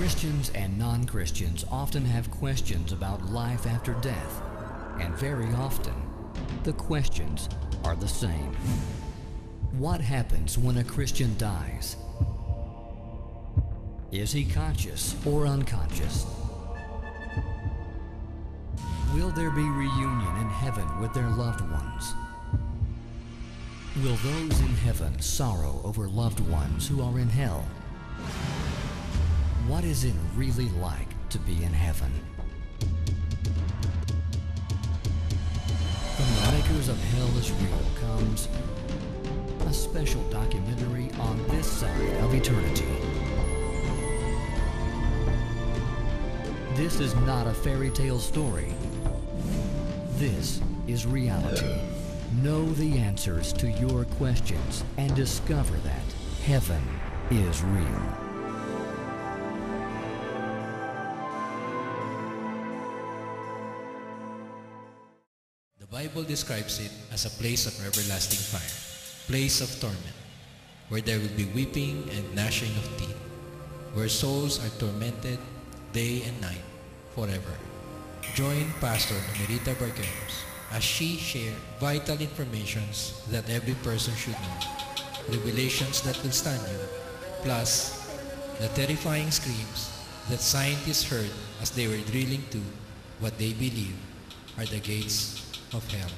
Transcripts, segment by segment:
Christians and non-Christians often have questions about life after death, and very often, the questions are the same. What happens when a Christian dies? Is he conscious or unconscious? Will there be reunion in heaven with their loved ones? Will those in heaven sorrow over loved ones who are in hell? What is it really like to be in heaven? From the makers of Hell is Real comes a special documentary on this side of eternity. This is not a fairy tale story. This is reality. Know the answers to your questions and discover that heaven is real. The Bible describes it as a place of everlasting fire, place of torment, where there will be weeping and gnashing of teeth, where souls are tormented day and night forever. Join Pastor Numerita Barqueros as she shares vital informations that every person should know, revelations that will stun you, plus the terrifying screams that scientists heard as they were drilling to what they believe are the gates of hell.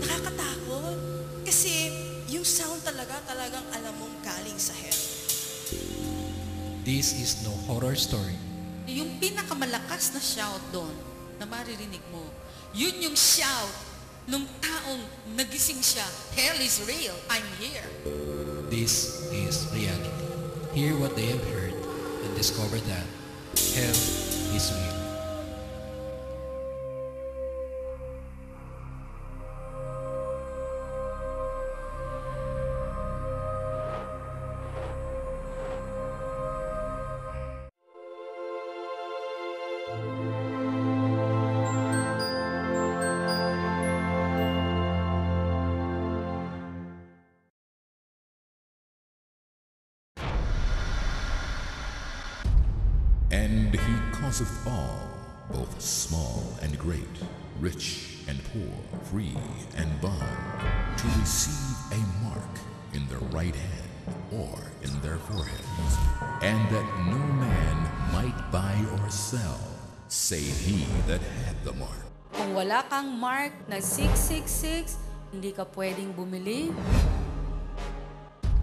Nakakatakot. Kasi yung sound talagang alam mong galing sa hell. This is no horror story. Yung pinakamalakas na shout doon na maririnig mo, yun yung shout nung taong nagising siya. Hell is real. I'm here. This is reality. Hear what they have heard and discover that hell is real. And he causeth all, both small and great, rich and poor, free and bond, to receive a mark in their right hand or in their foreheads, and that no man might buy or sell, save he that had the mark. Kung wala kang mark na 666, hindi ka pwedeng bumili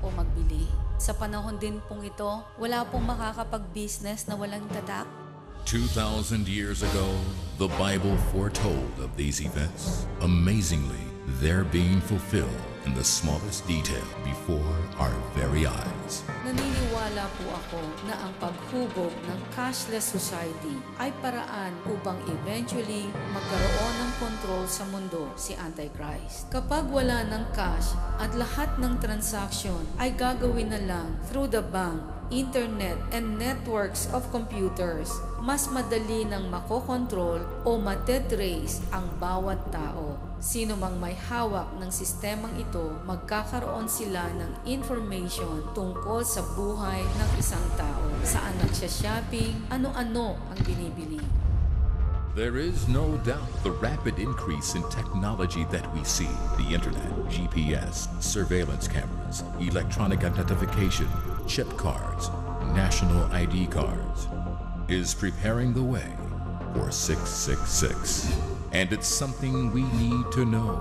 o magbili. Sa panahon din pong ito, wala pong makakapag-business na walang tatak. 2,000 years ago, the Bible foretold of these events. Amazingly, they're being fulfilled in the smallest detail before our very eyes. Naniniwala po ako na ang paghubog ng cashless society ay paraan upang eventually magkaroon ng control sa mundo si Antichrist. Kapag wala ng cash at lahat ng transaction ay gagawin na lang through the bank, internet, and networks of computers, mas madali nang makokontrol o matetrace ang bawat tao. Sino mang may hawak ng sistemang ito, magkakaroon sila ng information tungkol sa buhay ng isang tao. Saan nagsya-shopping, ano-ano ang binibili. There is no doubt the rapid increase in technology that we see, the internet, GPS, surveillance cameras, electronic identification, chip cards, national ID cards, is preparing the way for 666. And it's something we need to know,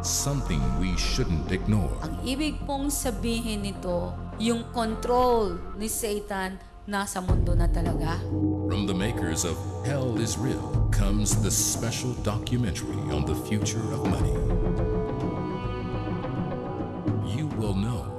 something we shouldn't ignore. Ang ibig pong sabihin nito, yung control ni Satan nasa mundo na talaga. From the makers of Hell is Real comes the special documentary on the future of money. You will know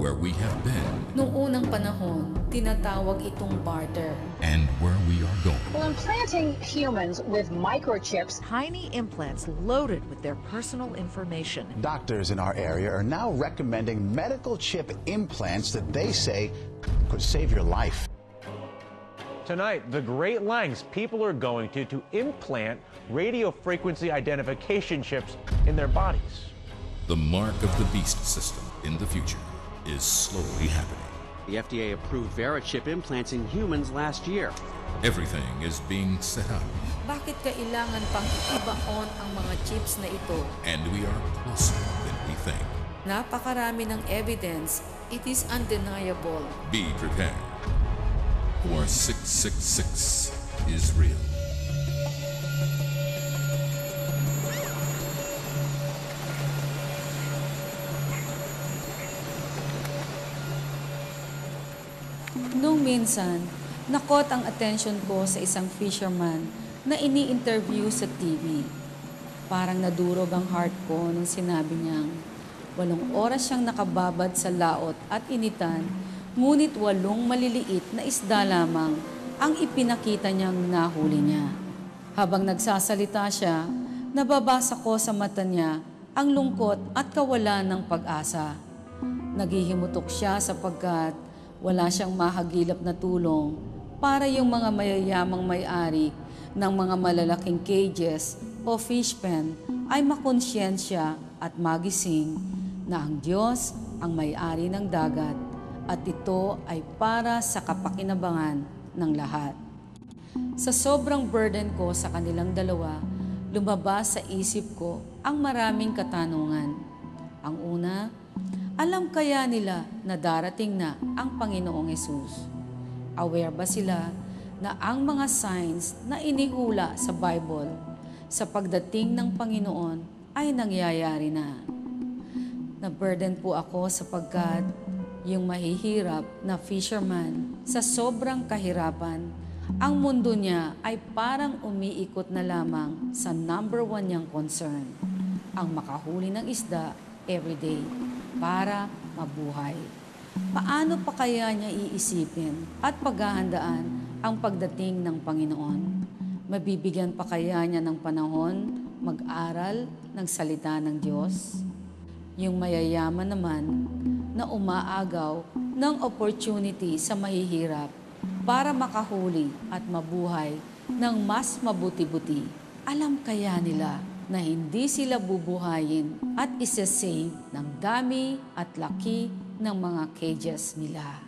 where we have been Noong unang panahon, tinatawag itong barter. and where we are going. Well, implanting humans with microchips. Tiny implants loaded with their personal information. Doctors in our area are now recommending medical chip implants that they say could save your life. Tonight, the great lengths people are going to implant radio frequency identification chips in their bodies. The mark of the beast system in the future is slowly happening. The FDA approved Verichip implants in humans last year. Everything is being set up, Bakit kailangan pang ibaon ang mga chips na ito? and we are closer than we think. Napakarami ng evidence, it is undeniable. Be prepared, for 666 is real. Nung minsan, nakot ang attention ko sa isang fisherman na ini-interview sa TV. Parang nadurog ang heart ko nung sinabi niyang 8 oras siyang nakababad sa laot at initan, ngunit 8 maliliit na isda lamang ang ipinakita niyang nahuli niya. Habang nagsasalita siya, nababasa ko sa mata niya ang lungkot at kawalan ng pag-asa. Naghihimutok siya sapagkat wala siyang mahagilap na tulong para yung mga mayayamang may-ari ng mga malalaking cages o fish pen ay makonsyensya at magising na ang Diyos ang may-ari ng dagat at ito ay para sa kapakinabangan ng lahat. Sa sobrang burden ko sa kanilang dalawa, lumabas sa isip ko ang maraming katanungan. Ang una, alam kaya nila na darating na ang Panginoong Hesus? Aware ba sila na ang mga signs na inihula sa Bible sa pagdating ng Panginoon ay nangyayari na? Na-burden po ako sapagkat yung mahihirap na fisherman sa sobrang kahirapan, ang mundo niya ay parang umiikot na lamang sa number 1 niyang concern, ang makahuli ng isda everyday para mabuhay. Paano pa kaya niya iisipin at paghahandaan ang pagdating ng Panginoon? Mabibigyan pa kaya niya ng panahon mag-aral ng salita ng Diyos? Yung mayayaman naman na umaagaw ng opportunity sa mahihirap para makahuli at mabuhay ng mas mabuti-buti. Alam kaya nila na hindi sila bubuhayin at isa-save ng dami at laki ng mga cages nila.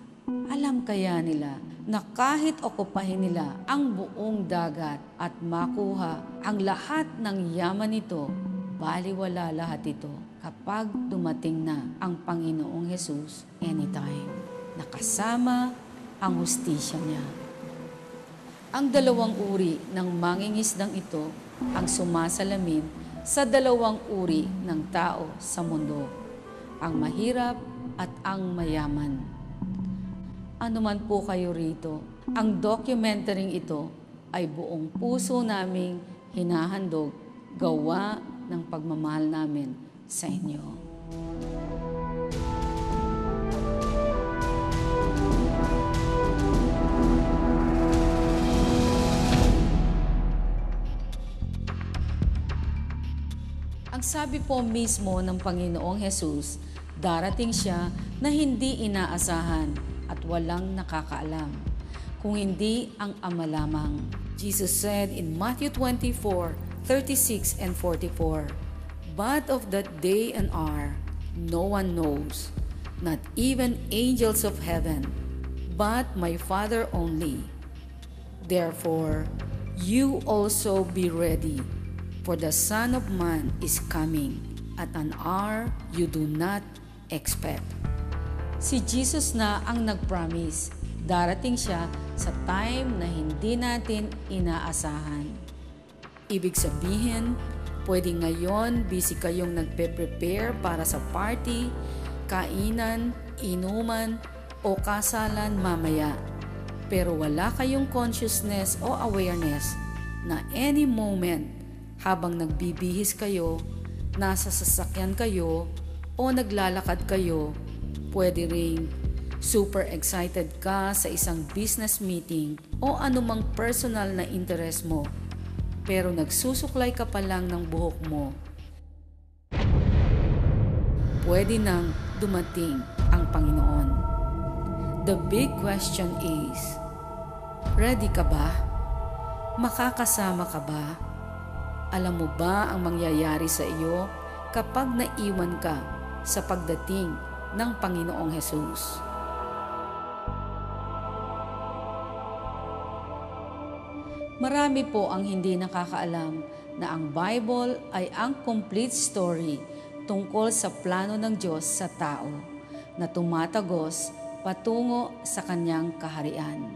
Alam kaya nila na kahit okupahin nila ang buong dagat at makuha ang lahat ng yaman nito, baliwala lahat ito kapag dumating na ang Panginoong Hesus anytime, nakasama ang hustisya niya. Ang 2 uri ng mangingisdang ito ang sumasalamin sa 2 uri ng tao sa mundo, ang mahirap at ang mayaman. Ano man po kayo rito, ang documentaryng ito ay buong puso naming hinahandog gawa ng pagmamahal namin sa inyo. Ang sabi po mismo ng Panginoong Hesus, darating siya na hindi inaasahan at walang nakakaalam, kung hindi ang Ama lamang. Jesus said in Matthew 24:36 and 44, "But of that day and hour no one knows, not even angels of heaven, but my Father only. Therefore, you also be ready, for the Son of Man is coming at an hour you do not expect." Si Jesus na ang nag-promise. Darating siya sa time na hindi natin inaasahan. Ibig sabihin, pwede ngayon busy kayong nagpe-prepare para sa party, kainan, inuman, o kasalan mamaya. Pero wala kayong consciousness o awareness na any moment habang nagbibihis kayo, nasa sasakyan kayo, o naglalakad kayo, pwede ring super excited ka sa isang business meeting o anumang personal na interest mo, pero nagsusuklay ka pa lang ng buhok mo. Pwede nang dumating ang Panginoon. The big question is, ready ka ba? Makakasama ka ba? Alam mo ba ang mangyayari sa iyo kapag naiwan ka sa pagdating ng Panginoong Hesus? Marami po ang hindi nakakaalam na ang Bible ay ang complete story tungkol sa plano ng Diyos sa tao na tumatagos patungo sa kanyang kaharian.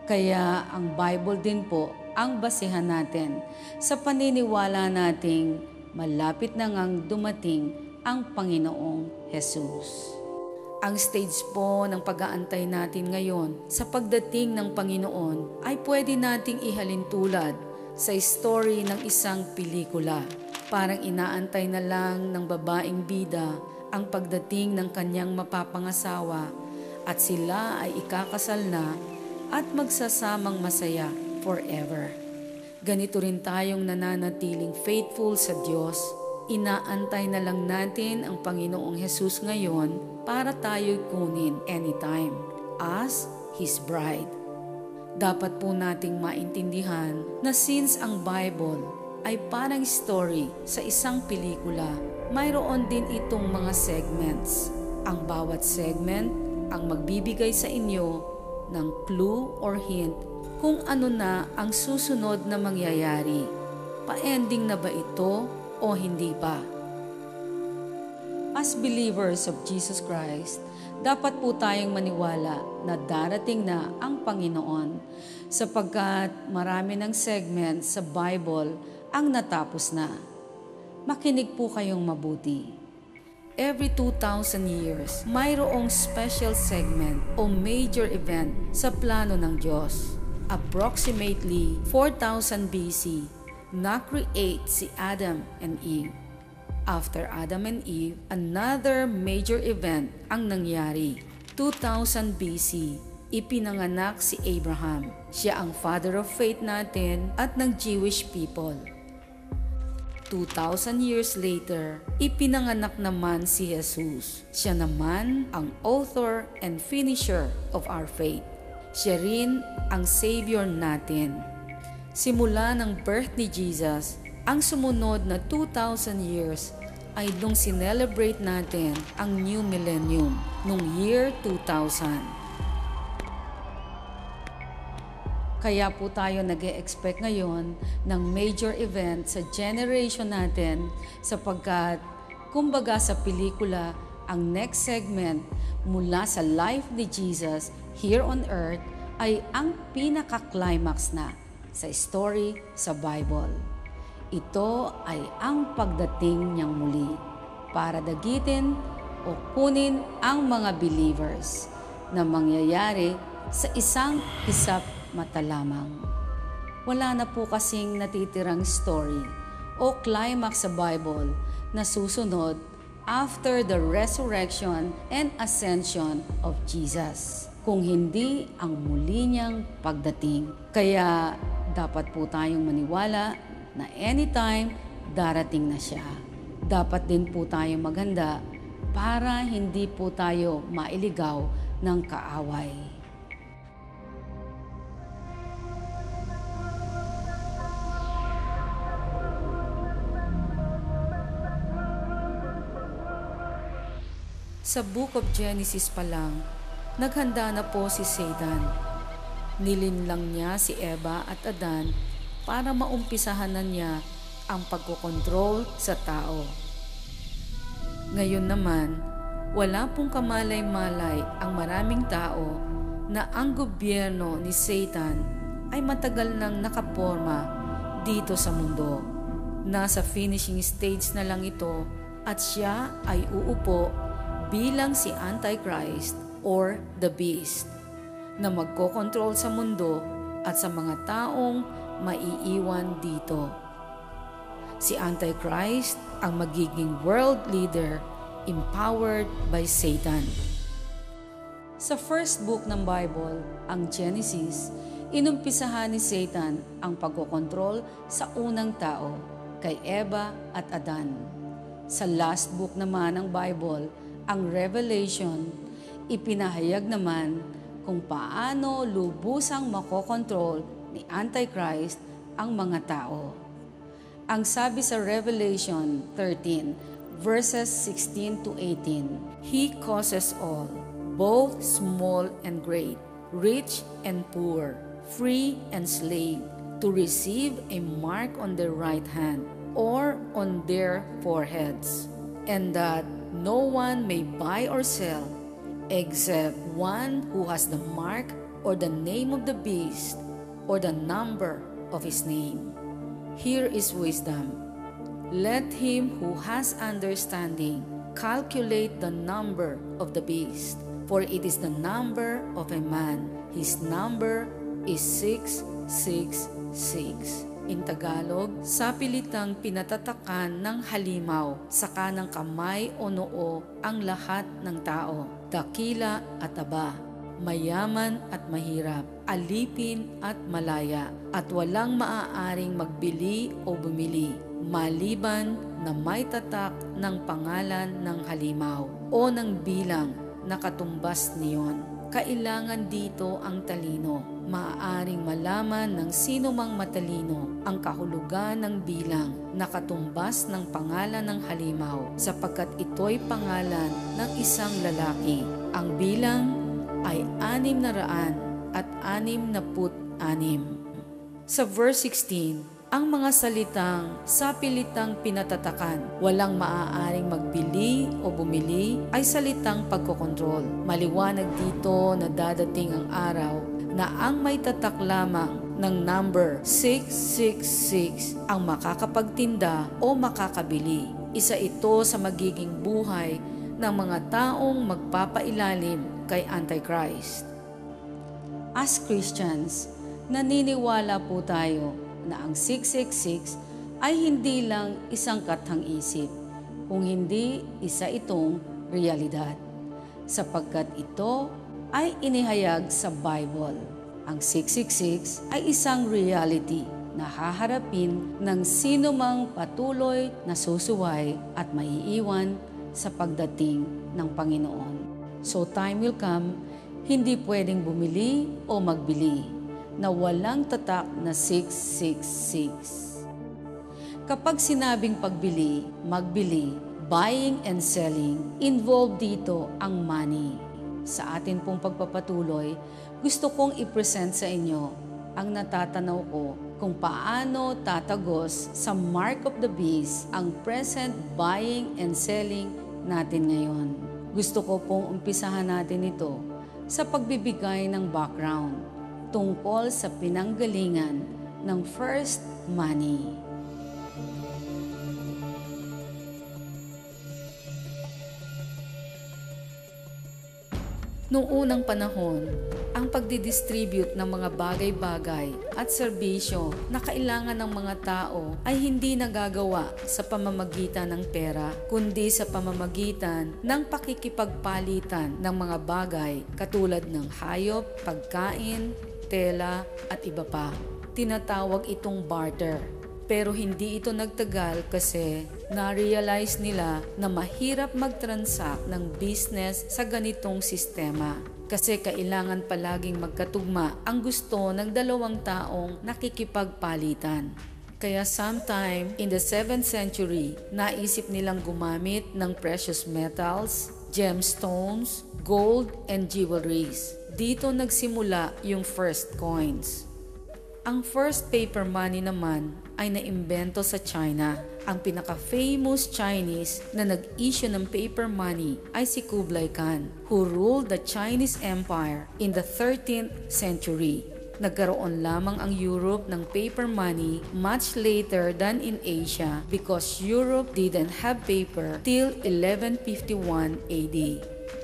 Kaya ang Bible din po ang basihan natin sa paniniwala nating malapit na ngang dumating ang Panginoong Jesus. Ang stage po ng pag-aantay natin ngayon sa pagdating ng Panginoon ay pwede nating ihalin tulad sa story ng isang pelikula. Parang inaantay na lang ng babaeng bida ang pagdating ng kanyang mapapangasawa at sila ay ikakasal na at magsasamang masaya forever. Ganito rin tayong nananatiling faithful sa Diyos. Inaantay na lang natin ang Panginoong Jesus ngayon para tayo'y kunin anytime as His bride. Dapat po nating maintindihan na since ang Bible ay parang story sa isang pelikula, mayroon din itong mga segments. Ang bawat segment ang magbibigay sa inyo ng clue or hint kung ano na ang susunod na mangyayari. Pa-ending na ba ito o hindi pa? As believers of Jesus Christ, dapat po tayong maniwala na darating na ang Panginoon sapagkat marami ng segment sa Bible ang natapos na. Makinig po kayong mabuti. Every 2,000 years, mayroong special segment o major event sa plano ng Diyos. Approximately 4,000 BC, na-create si Adam and Eve. After Adam and Eve, another major event ang nangyari. 2000 BC, ipinanganak si Abraham. Siya ang father of faith natin at ng Jewish people. 2,000 years later, ipinanganak naman si Jesus. Siya naman ang author and finisher of our faith. Siya rin ang Savior natin. Simula ng birth ni Jesus, ang sumunod na 2,000 years ay nung sinelebrate natin ang New Millennium nung year 2000. Kaya po tayo nag-e-expect ngayon ng major event sa generation natin sapagkat kumbaga sa pelikula, ang next segment mula sa life ni Jesus here on earth ay ang pinaka-climax na sa story sa Bible. Ito ay ang pagdating niyang muli para dagitin o kunin ang mga believers na mangyayari sa isang hisap mata lamang. Wala na po kasing natitirang story o climax sa Bible na susunod after the resurrection and ascension of Jesus, kung hindi ang muli niyang pagdating. Kaya dapat po tayong maniwala na anytime darating na siya. Dapat din po tayong maghanda para hindi po tayo mailigaw ng kaaway. Sa Book of Genesis pa lang, naghanda na po si Satan. Nilinlang niya si Eva at Adan para maumpisahan na niya ang pagkokontrol sa tao. Ngayon naman, wala pong kamalay-malay ang maraming tao na ang gobyerno ni Satan ay matagal nang nakaporma dito sa mundo. Nasa finishing stage na lang ito at siya ay uupo bilang si Antichrist or the Beast na magkokontrol sa mundo at sa mga taong maiiwan dito. Si Antichrist ang magiging world leader empowered by Satan. Sa first book ng Bible, ang Genesis, inumpisahan ni Satan ang pagkokontrol sa unang tao, kay Eva at Adan. Sa last book naman ng Bible, ang Revelation, ipinahayag naman kung paano lubusang makokontrol ni Antichrist ang mga tao. Ang sabi sa Revelation 13, verses 16 to 18, He causes all, both small and great, rich and poor, free and slave, to receive a mark on their right hand or on their foreheads, and that no one may buy or sell except one who has the mark or the name of the beast or the number of his name. Here is wisdom. Let him who has understanding calculate the number of the beast, for it is the number of a man. His number is 666. In Tagalog, sa pilitang pinatatakan ng halimaw sa kanang kamay o noo ang lahat ng tao, dakila at taba, mayaman at mahirap, alipin at malaya, at walang maaaring magbili o bumili, maliban na may tatak ng pangalan ng halimaw o ng bilang na katumbas niyon. Kailangan dito ang talino. Maaaring malaman ng sino mang matalino ang kahulugan ng bilang na katumbas ng pangalan ng halimaw, sapagkat ito'y pangalan ng isang lalaki. Ang bilang ay 666. Sa verse 16, ang mga salitang sa pilitang pinatatakan, walang maaaring magbili o bumili ay salitang pagkokontrol. Maliwanag dito na dadating ang araw na ang may tatak lamang ng number 666 ang makakapagtinda o makakabili. Isa ito sa magiging buhay ng mga taong magpapailalim kay Antichrist. As Christians, naniniwala po tayo na ang 666 ay hindi lang isang kathang-isip, kung hindi isa itong realidad, sapagkat ito ay inihayag sa Bible. Ang 666 ay isang reality na haharapin ng sino mang patuloy na susuway at maiiwan sa pagdating ng Panginoon. So time will come, hindi pwedeng bumili o magbili na walang tatak na 666. Kapag sinabing pagbili, magbili, buying and selling, involved dito ang money. Sa atin pong pagpapatuloy, gusto kong i-present sa inyo ang natatanaw ko kung paano tatagos sa mark of the beast ang present buying and selling natin ngayon. Gusto ko pong umpisahan natin ito sa pagbibigay ng background tungkol sa pinanggalingan ng first money. Noong unang panahon, ang pagdidistribute ng mga bagay-bagay at serbisyo na kailangan ng mga tao ay hindi nagagawa sa pamamagitan ng pera, kundi sa pamamagitan ng pakikipagpalitan ng mga bagay katulad ng hayop, pagkain, tela at iba pa. Tinatawag itong barter. Pero hindi ito nagtagal kasi na-realize nila na mahirap mag-transact ng business sa ganitong sistema. Kasi kailangan palaging magkatugma ang gusto ng dalawang taong nakikipagpalitan. Kaya sometime in the 7th century, naisip nilang gumamit ng precious metals, gemstones, gold, and jewelries. Dito nagsimula yung first coins. Ang first paper money naman ay naimbento sa China. Ang pinaka-famous Chinese na nag-issue ng paper money ay si Kublai Khan, who ruled the Chinese Empire in the 13th century. Nagkaroon lamang ang Europe ng paper money much later than in Asia because Europe didn't have paper till 1151 AD.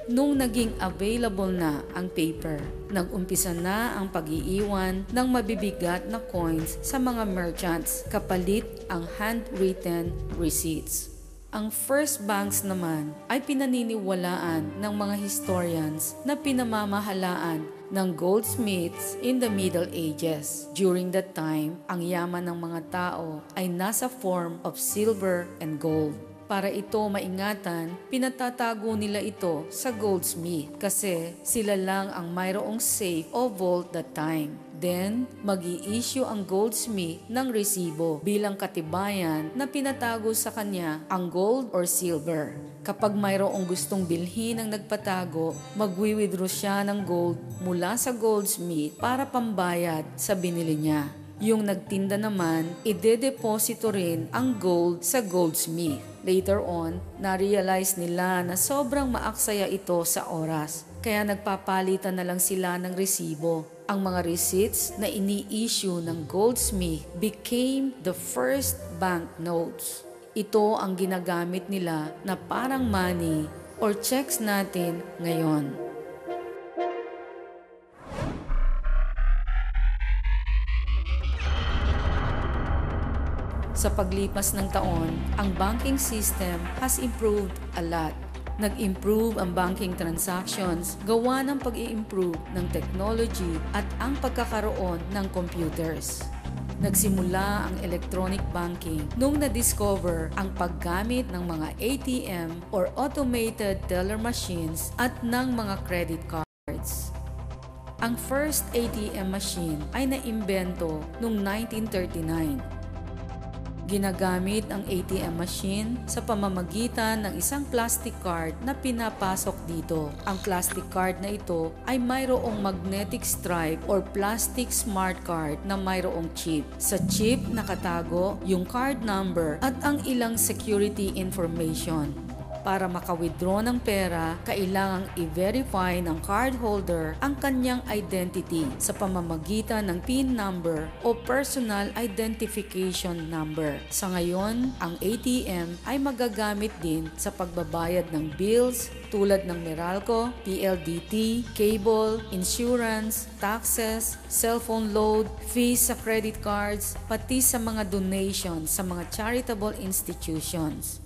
Nung naging available na ang paper, nag-umpisa na ang pag-iiwan ng mabibigat na coins sa mga merchants kapalit ang handwritten receipts. Ang first banks naman ay pinaniniwalaan ng mga historians na pinamamahalaan ng goldsmiths in the Middle Ages. During that time, ang yaman ng mga tao ay nasa form of silver and gold. Para ito maingatan, pinatatago nila ito sa goldsmith kasi sila lang ang mayroong safe o vault that time. Then, mag-i-issue ang goldsmith ng resibo bilang katibayan na pinatago sa kanya ang gold or silver. Kapag mayroong gustong bilhin ng nagpatago, magwi-withdraw siya ng gold mula sa goldsmith para pambayad sa binili niya. Yung nagtinda naman, idedeposito rin ang gold sa goldsmith. Later on, na-realize nila na sobrang maaksaya ito sa oras. Kaya nagpapalitan na lang sila ng resibo. Ang mga receipts na ini-issue ng goldsmith became the first banknotes. Ito ang ginagamit nila na parang money or checks natin ngayon. Sa paglipas ng taon, ang banking system has improved a lot. Nag-improve ang banking transactions gawa ng pag-i-improve ng technology at ang pagkakaroon ng computers. Nagsimula ang electronic banking nung na-discover ang paggamit ng mga ATM or automated teller machines at ng mga credit cards. Ang first ATM machine ay naimbento noong 1939. Ginagamit ang ATM machine sa pamamagitan ng isang plastic card na pinapasok dito. Ang plastic card na ito ay mayroong magnetic stripe or plastic smart card na mayroong chip. Sa chip nakatago yung card number at ang ilang security information. Para maka-withdraw ng pera, kailangang i-verify ng cardholder ang kanyang identity sa pamamagitan ng PIN number o Personal Identification Number. Sa ngayon, ang ATM ay magagamit din sa pagbabayad ng bills tulad ng Meralco, PLDT, cable, insurance, taxes, cellphone load, fees sa credit cards, pati sa mga donations sa mga charitable institutions.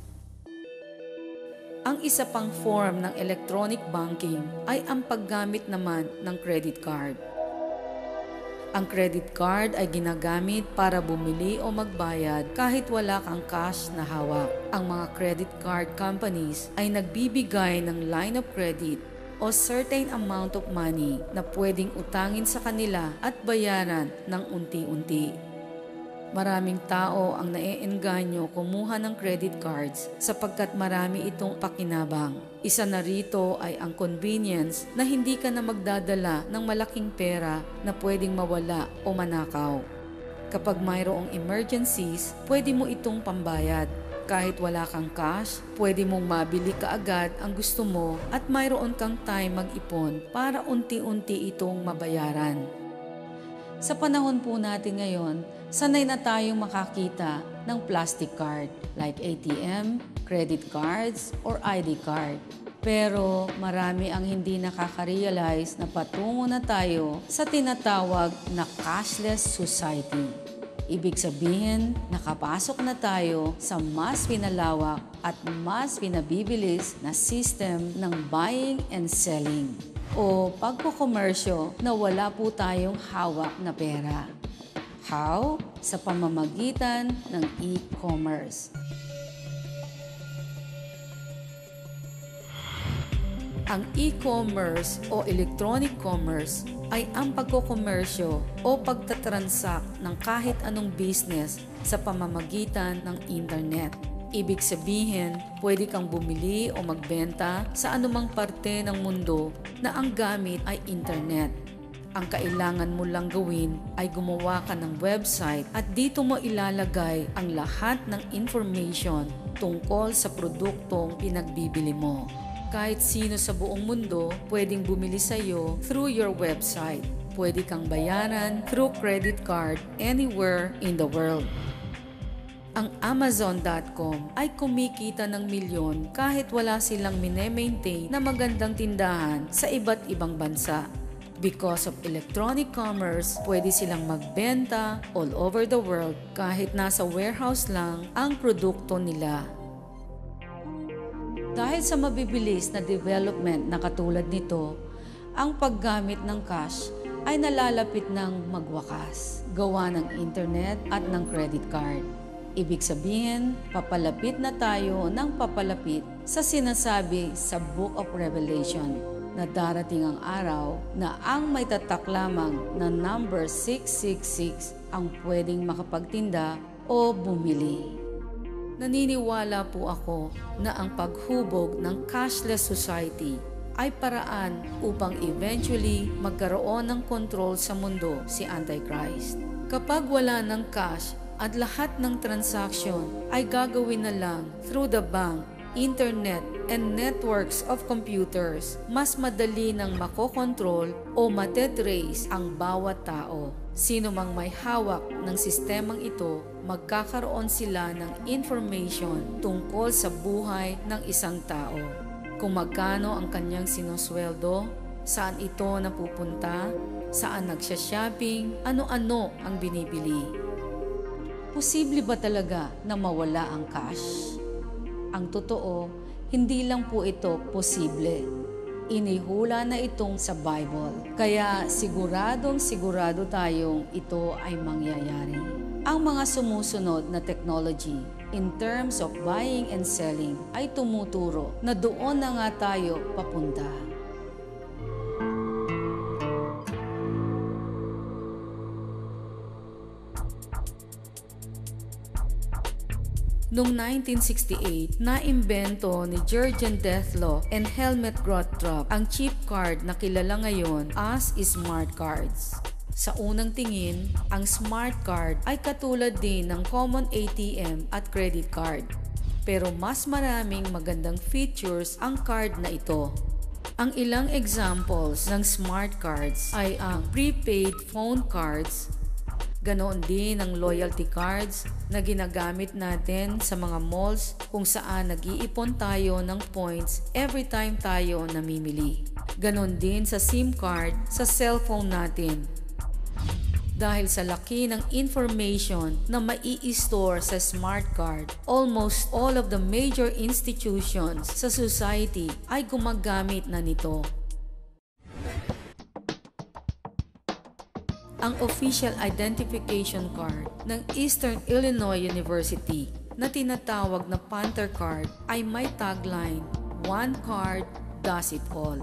Ang isa pang form ng electronic banking ay ang paggamit naman ng credit card. Ang credit card ay ginagamit para bumili o magbayad kahit wala kang cash na hawak. Ang mga credit card companies ay nagbibigay ng line of credit o certain amount of money na pwedeng utangin sa kanila at bayaran ng unti-unti. Maraming tao ang naeengganyo kumuha ng credit cards sapagkat marami itong pakinabang. Isa na rito ay ang convenience na hindi ka na magdadala ng malaking pera na pwedeng mawala o manakaw. Kapag mayroong emergencies, pwede mo itong pambayad. Kahit wala kang cash, pwede mong mabili kaagad ang gusto mo at mayroon kang time mag-ipon para unti-unti itong mabayaran. Sa panahon po natin ngayon, sanay na tayong makakita ng plastic card like ATM, credit cards, or ID card. Pero marami ang hindi nakaka-realize na patungo na tayo sa tinatawag na cashless society. Ibig sabihin, nakapasok na tayo sa mas pinalawak at mas pinabibilis na system ng buying and selling o pagkokomersyo na wala po tayong hawak na pera. How? Sa pamamagitan ng e-commerce. Ang e-commerce o electronic commerce ay ang pagkokomersyo o pagtatransact ng kahit anong business sa pamamagitan ng internet. Ibig sabihin, pwede kang bumili o magbenta sa anumang parte ng mundo na ang gamit ay internet. Ang kailangan mo lang gawin ay gumawa ka ng website at dito mo ilalagay ang lahat ng information tungkol sa produktong pinagbibili mo. Kahit sino sa buong mundo pwedeng bumili sa iyo through your website. Pwede kang bayaran through credit card anywhere in the world. Ang Amazon.com ay kumikita ng milyon kahit wala silang mine-maintain na magandang tindahan sa iba't ibang bansa. Because of electronic commerce, pwede silang magbenta all over the world kahit nasa warehouse lang ang produkto nila. Dahil sa mabibilis na development na katulad nito, ang paggamit ng cash ay nalalapit ng magwakas, gawa ng internet at ng credit card. Ibig sabihin, papalapit na tayo ng papalapit sa sinasabi sa Book of Revelation na darating ang araw na ang may tatak lamang na number 666 ang pwedeng makapagtinda o bumili. Naniniwala po ako na ang paghubog ng cashless society ay paraan upang eventually magkaroon ng control sa mundo si Antichrist. Kapag wala ng cash at lahat ng transaction ay gagawin na lang through the bank, internet, and networks of computers, mas madali nang makokontrol o matetrace ang bawat tao. Sino mang may hawak ng sistemang ito, magkakaroon sila ng information tungkol sa buhay ng isang tao. Kung magkano ang kanyang sinusweldo, saan ito napupunta, saan nagsha-shopping, ano-ano ang binibili. Posible ba talaga na mawala ang cash? Ang totoo, hindi lang po ito posible. Inihula na itong sa Bible. Kaya sigurado tayong ito ay mangyayari. Ang mga sumusunod na technology in terms of buying and selling ay tumuturo na doon na nga tayo papunta. Noong 1968, naimbento ni Jurgen Deathlove and Helmut Gottrup ang chip card na kilala ngayon as smart cards. Sa unang tingin, ang smart card ay katulad din ng common ATM at credit card. Pero mas maraming magandang features ang card na ito. Ang ilang examples ng smart cards ay ang prepaid phone cards, ganoon din ang loyalty cards na ginagamit natin sa mga malls kung saan nag-iipon tayo ng points every time tayo namimili. Ganon din sa SIM card sa cellphone natin. Dahil sa laki ng information na mai-store sa smart card, almost all of the major institutions sa society ay gumagamit na nito. Ang official identification card ng Eastern Illinois University na tinatawag na Panther Card ay may tagline, "One card does it all."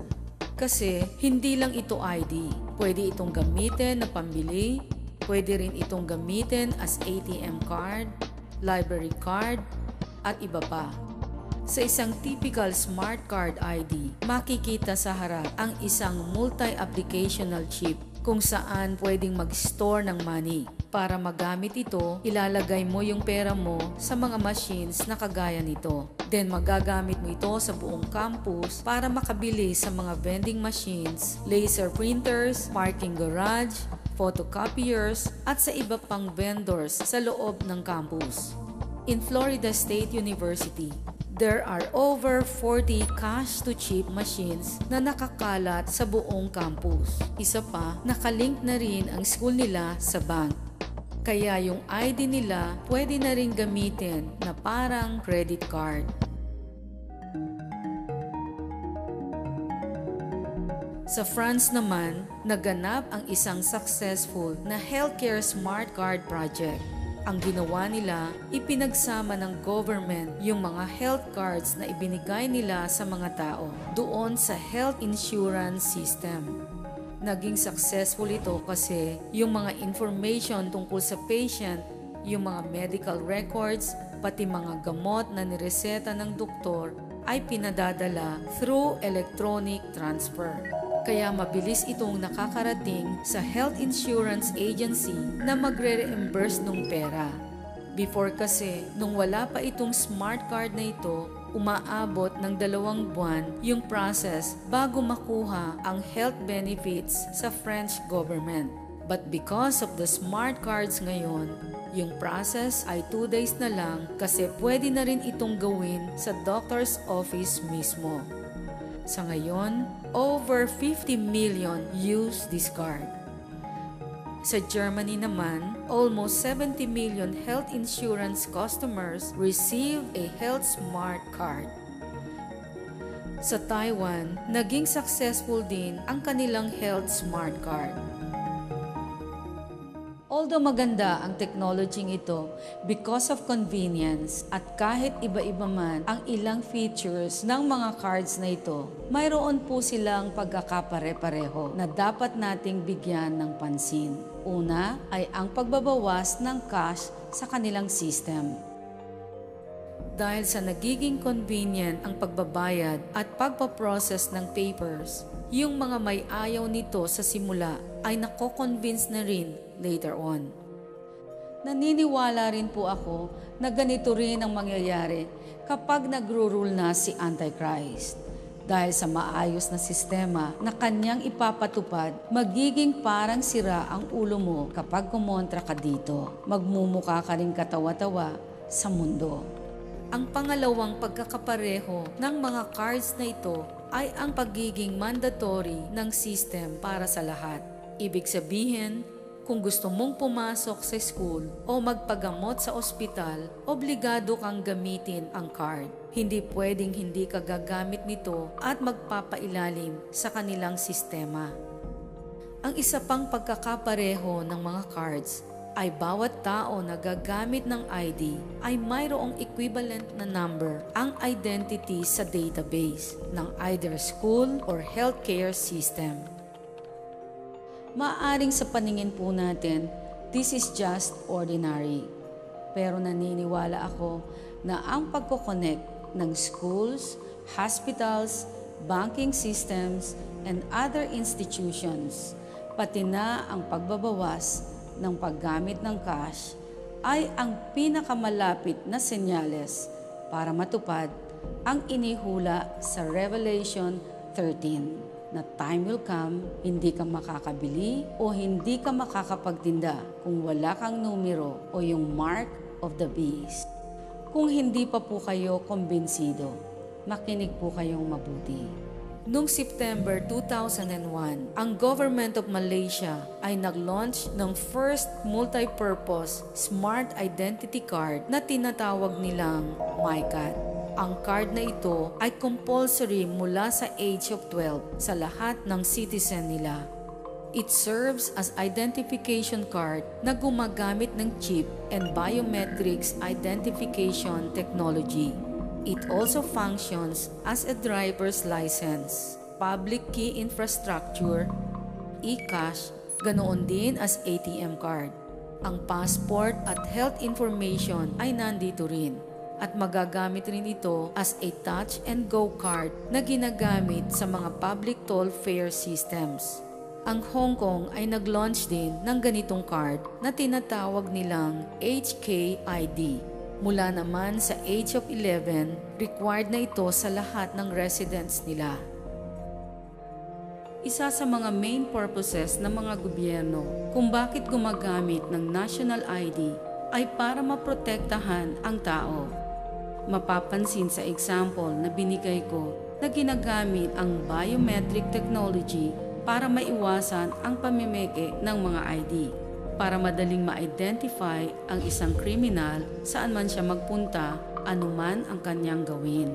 Kasi hindi lang ito ID. Pwede itong gamitin na pambili, pwede rin itong gamitin as ATM card, library card, at iba pa. Sa isang typical smart card ID, makikita sa harap ang isang multi-applicational chip kung saan pwedeng mag-store ng money. Para magamit ito, ilalagay mo yung pera mo sa mga machines na kagaya nito. Then magagamit mo ito sa buong campus para makabili sa mga vending machines, laser printers, parking garage, photocopiers, at sa iba pang vendors sa loob ng campus. In Florida State University, there are over 40 cash-to-chip machines na nakakalat sa buong campus. Isa pa, nakalink na rin ang school nila sa bank. Kaya yung ID nila pwede na rin gamitin na parang credit card. Sa France naman, naganap ang isang successful na healthcare smart card project. Ang ginawa nila, ipinagsama ng government yung mga health cards na ibinigay nila sa mga tao doon sa health insurance system. Naging successful ito kasi yung mga information tungkol sa patient, yung mga medical records, pati mga gamot na nireseta ng doktor ay pinadadala through electronic transfer. Kaya mabilis itong nakakarating sa health insurance agency na magre-reimburse ng pera. Before kasi, nung wala pa itong smart card na ito, umaabot ng 2 buwan yung process bago makuha ang health benefits sa French government. But because of the smart cards ngayon, yung process ay 2 days na lang kasi pwede na rin itong gawin sa doctor's office mismo. Sa ngayon, over 50 million use this card. Sa Germany naman, almost 70 million health insurance customers receive a Health Smart Card. Sa Taiwan, naging successful din ang kanilang Health Smart Card. Although maganda ang technology ito because of convenience at kahit iba-iba man ang ilang features ng mga cards na ito, mayroon po silang pagkakapare-pareho na dapat nating bigyan ng pansin. Una ay ang pagbabawas ng cash sa kanilang system. Dahil sa nagiging convenient ang pagbabayad at pagpaprocess ng papers, yung mga may ayaw nito sa simula ay nako-convince na rin later on. Naniniwala rin po ako na ganito rin ang mangyayari kapag nagro-rule na si Antichrist. Dahil sa maayos na sistema na kanyang ipapatupad, magiging parang sira ang ulo mo kapag kumontra ka dito. Magmumukha ka rin katawa-tawa sa mundo. Ang pangalawang pagkakapareho ng mga cards na ito ay ang pagiging mandatory ng system para sa lahat. Ibig sabihin, kung gusto mong pumasok sa school o magpagamot sa ospital, obligado kang gamitin ang card. Hindi pwedeng hindi ka gagamit nito at magpapailalim sa kanilang sistema. Ang isa pang pagkakapareho ng mga cards ay bawat tao na gagamit ng ID ay mayroong equivalent na number ang identity sa database ng either school or healthcare system. Maaring sa paningin po natin, this is just ordinary. Pero naniniwala ako na ang pagkoconnect ng schools, hospitals, banking systems, and other institutions, pati na ang pagbabawas ng paggamit ng cash, ay ang pinakamalapit na senyales para matupad ang inihula sa Revelation 13. Na time will come, hindi ka makakabili o hindi ka makakapagtinda kung wala kang numero o yung mark of the beast. Kung hindi pa po kayo kumbinsido, makinig po kayong mabuti. Noong September 2001, ang Government of Malaysia ay nag-launch ng first multi-purpose smart identity card na tinatawag nilang MyCAD. Ang card na ito ay compulsory mula sa age of 12 sa lahat ng citizen nila. It serves as identification card na gumagamit ng chip and biometrics identification technology. It also functions as a driver's license, public key infrastructure, e-cash, ganoon din as ATM card. Ang passport at health information ay nandito rin. At magagamit rin ito as a touch and go card na ginagamit sa mga public toll fare systems. Ang Hong Kong ay nag-launch din ng ganitong card na tinatawag nilang HKID. Mula naman sa age of 11, required na ito sa lahat ng residents nila. Isa sa mga main purposes ng mga gobyerno kung bakit gumagamit ng national ID ay para maprotektahan ang tao. Mapapansin sa example na binigay ko na ginagamit ang biometric technology para maiwasan ang pamimeke ng mga ID, para madaling ma-identify ang isang kriminal saan man siya magpunta, anuman ang kanyang gawin.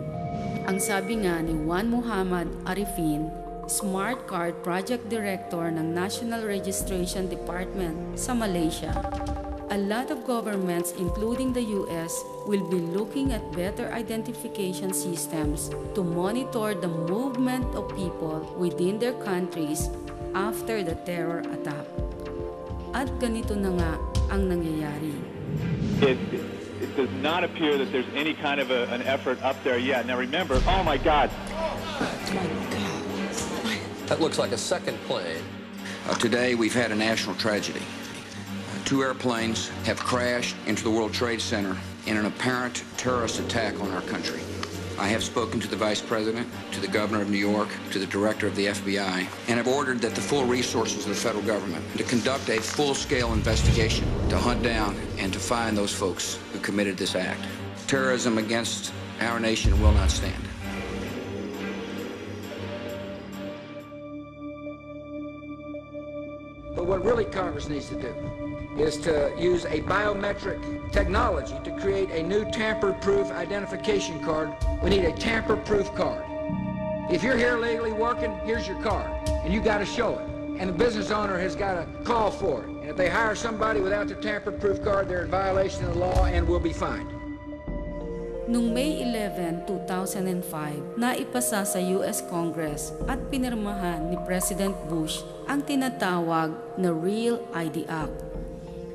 Ang sabi nga ni Juan Muhammad Arifin, Smart Card Project Director ng National Registration Department sa Malaysia, a lot of governments, including the US, will be looking at better identification systems to monitor the movement of people within their countries after the terror attack. At ganito na nga ang nangyayari. It does not appear that there's any kind of an effort up there yet. Now remember, oh my God. That looks like a second plane. Today we've had a national tragedy. Two airplanes have crashed into the World Trade Center in an apparent terrorist attack on our country. I have spoken to the Vice President, to the Governor of New York, to the Director of the FBI, and have ordered that the full resources of the federal government to conduct a full-scale investigation to hunt down and to find those folks who committed this act. Terrorism against our nation will not stand. But what really Congress needs to do is to use a biometric technology to create a new tamper-proof identification card. We need a tamper-proof card. If you're here legally working, here's your card, and you got to show it. And the business owner has got to call for it. And if they hire somebody without the tamper-proof card, they're in violation of the law and will be fined. Noong May 11, 2005, naipasa sa US Congress at pinirmahan ni President Bush ang tinatawag na Real ID Act.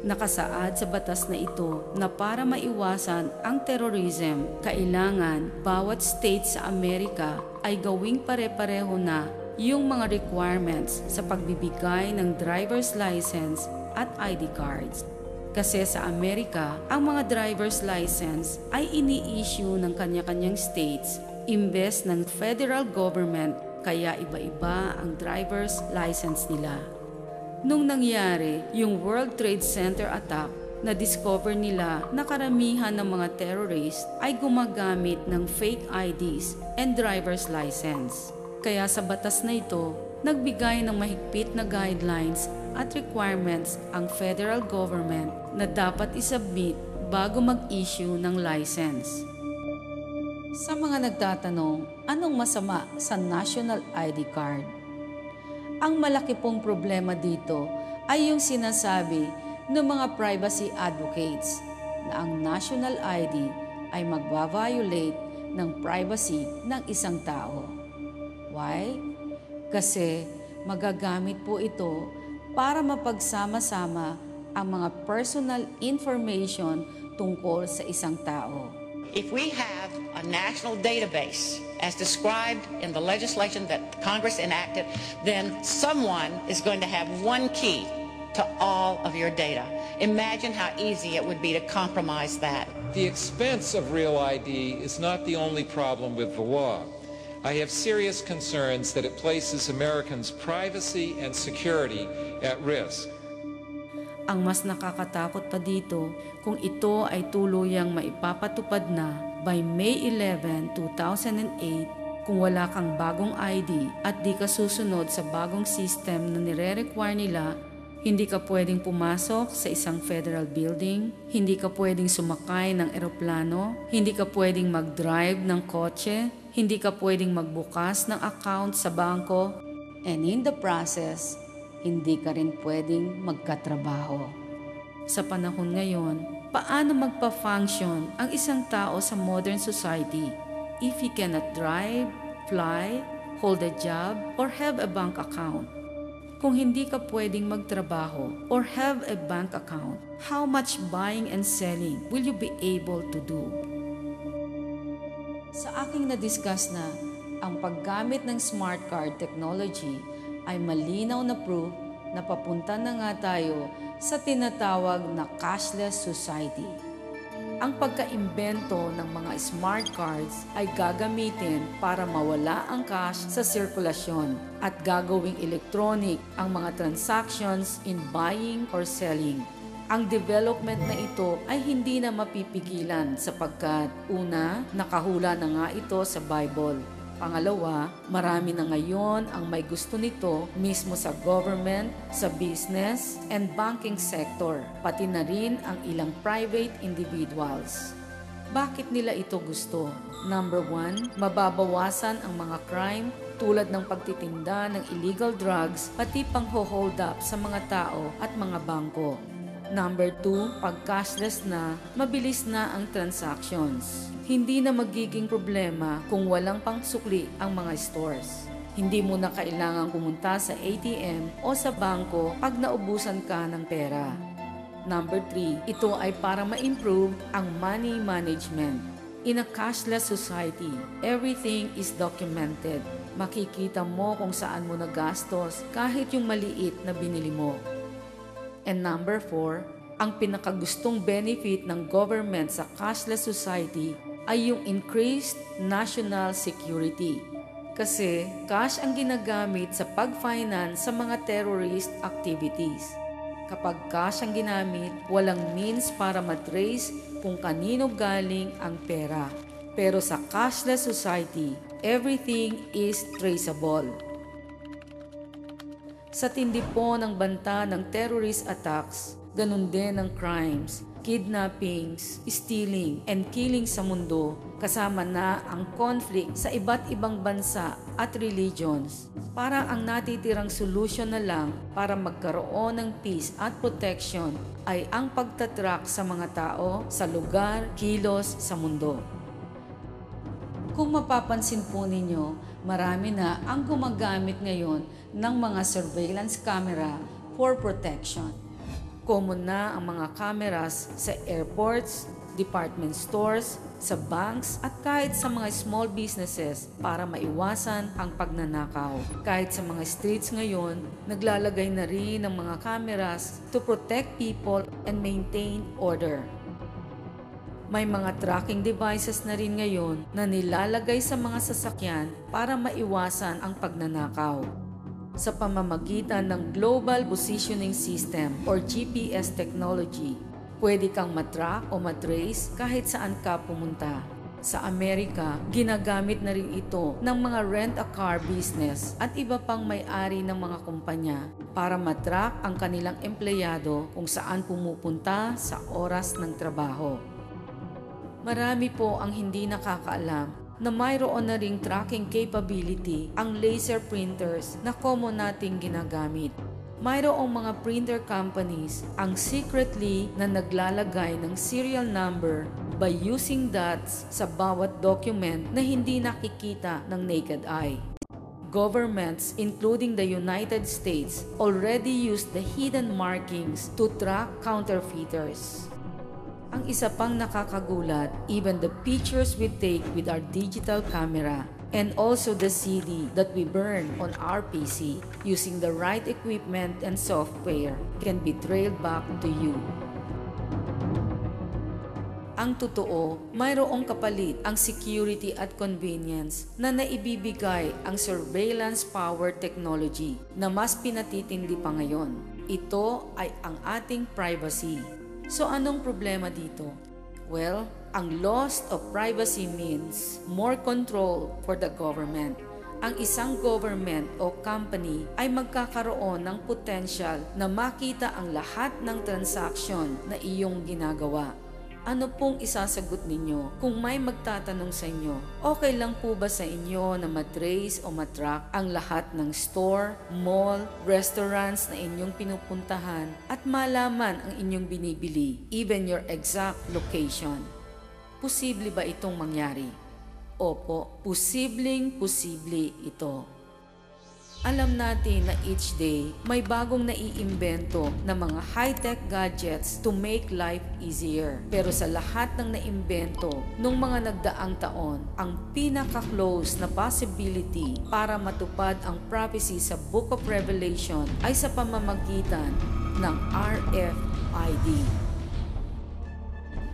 Nakasaad sa batas na ito na para maiwasan ang terrorism, kailangan bawat state sa Amerika ay gawing pare-pareho na yung mga requirements sa pagbibigay ng driver's license at ID cards. Kasi sa Amerika, ang mga driver's license ay ini-issue ng kanya-kanyang states imbes ng federal government, kaya iba-iba ang driver's license nila. Nung nangyari yung World Trade Center attack, na-discover nila na karamihan ng mga terrorist ay gumagamit ng fake IDs and driver's license. Kaya sa batas na ito, nagbigay ng mahigpit na guidelines at requirements ang federal government na dapat isubmit bago mag-issue ng license. Sa mga nagtatanong, anong masama sa National ID card? Ang malaki pong problema dito ay yung sinasabi ng mga privacy advocates na ang National ID ay magbaviolate ng privacy ng isang tao. Why? Kasi magagamit po ito para mapagsama-sama ang mga personal information tungkol sa isang tao. If we have a national database as described in the legislation that Congress enacted, then someone is going to have one key to all of your data. Imagine how easy it would be to compromise that. The expense of Real ID is not the only problem with the law. I have serious concerns that it places Americans' privacy and security at risk. Ang mas nakakatakot pa dito kung ito ay tuluyang maipapatupad na by May 11, 2008 kung wala kang bagong ID at di ka susunod sa bagong system na nire-require nila. Hindi ka pwedeng pumasok sa isang federal building, hindi ka pwedeng sumakay ng eroplano, hindi ka pwedeng mag-drive ng kotse, hindi ka pwedeng magbukas ng account sa bangko, and in the process, hindi ka rin pwedeng magkatrabaho. Sa panahon ngayon, paano magpa-function ang isang tao sa modern society if he cannot drive, fly, hold a job, or have a bank account? Kung hindi ka pwedeng magtrabaho or have a bank account, how much buying and selling will you be able to do? Sa aking na-discuss na, ang paggamit ng smart card technology ay malinaw na proof na papunta na nga tayo sa tinatawag na cashless society. Ang pagkaimbento ng mga smart cards ay gagamitin para mawala ang cash sa sirkulasyon at gagawing electronic ang mga transactions in buying or selling. Ang development na ito ay hindi na mapipigilan sapagkat una, nakahula na nga ito sa Bible. Pangalawa, marami na ngayon ang may gusto nito mismo sa government, sa business, and banking sector, pati na rin ang ilang private individuals. Bakit nila ito gusto? Number 1, mababawasan ang mga crime tulad ng pagtitinda ng illegal drugs, pati pang-hold up sa mga tao at mga bangko. Number 2, pag cashless na, mabilis na ang transactions. Hindi na magiging problema kung walang pangsukli ang mga stores. Hindi mo na kailangang pumunta sa ATM o sa bangko pag naubusan ka ng pera. Number 3, ito ay para ma-improve ang money management. In a cashless society, everything is documented. Makikita mo kung saan mo nagastos kahit yung maliit na binili mo. And number 4, ang pinakagustong benefit ng government sa cashless society ay yung increased national security. Kasi cash ang ginagamit sa pag-finance sa mga terrorist activities. Kapag cash ang ginamit, walang means para matrace kung kanino galing ang pera. Pero sa cashless society, everything is traceable. Sa tindi po ng banta ng terrorist attacks, ganun din ang crimes, kidnappings, stealing, and killing sa mundo, kasama na ang conflict sa iba't ibang bansa at religions. Parang ang natitirang solusyon na lang para magkaroon ng peace at protection ay ang pagtatrack sa mga tao sa lugar, kilos sa mundo. Kung mapapansin po ninyo, marami na ang gumagamit ngayon ng mga surveillance camera for protection. Common na ang mga cameras sa airports, department stores, sa banks at kahit sa mga small businesses para maiwasan ang pagnanakaw. Kahit sa mga streets ngayon, naglalagay na rin ng mga cameras to protect people and maintain order. May mga tracking devices na rin ngayon na nilalagay sa mga sasakyan para maiwasan ang pagnanakaw. Sa pamamagitan ng Global Positioning System or GPS technology, pwede kang matrack o matrace kahit saan ka pumunta. Sa Amerika, ginagamit na rin ito ng mga rent-a-car business at iba pang may-ari ng mga kumpanya para matrack ang kanilang empleyado kung saan pumupunta sa oras ng trabaho. Marami po ang hindi nakakaalam na mayroon na ring tracking capability ang laser printers na common nating ginagamit. Mayroong mga printer companies ang secretly na naglalagay ng serial number by using dots sa bawat document na hindi nakikita ng naked eye. Governments, including the United States, already use the hidden markings to track counterfeiters. Ang isa pang nakakagulat, even the pictures we take with our digital camera and also the CD that we burn on our PC using the right equipment and software can be trailed back to you. Ang totoo, mayroong kapalit ang security at convenience na naibibigay ang surveillance power technology na mas pinatitindi pa ngayon. Ito ay ang ating privacy. So anong problema dito? Well, ang loss of privacy means more control for the government. Ang isang government o company ay magkakaroon ng potential na makita ang lahat ng transaction na iyong ginagawa. Ano pong isasagot ninyo kung may magtatanong sa inyo? Okay lang po ba sa inyo na matrace o matrack ang lahat ng store, mall, restaurants na inyong pinupuntahan at malaman ang inyong binibili, even your exact location? Posible ba itong mangyari? Opo, posibleng-posible ito. Alam natin na each day may bagong naiimbento na mga high-tech gadgets to make life easier. Pero sa lahat ng naimbento nung mga nagdaang taon, ang pinaka-close na possibility para matupad ang prophecy sa Book of Revelation ay sa pamamagitan ng RFID.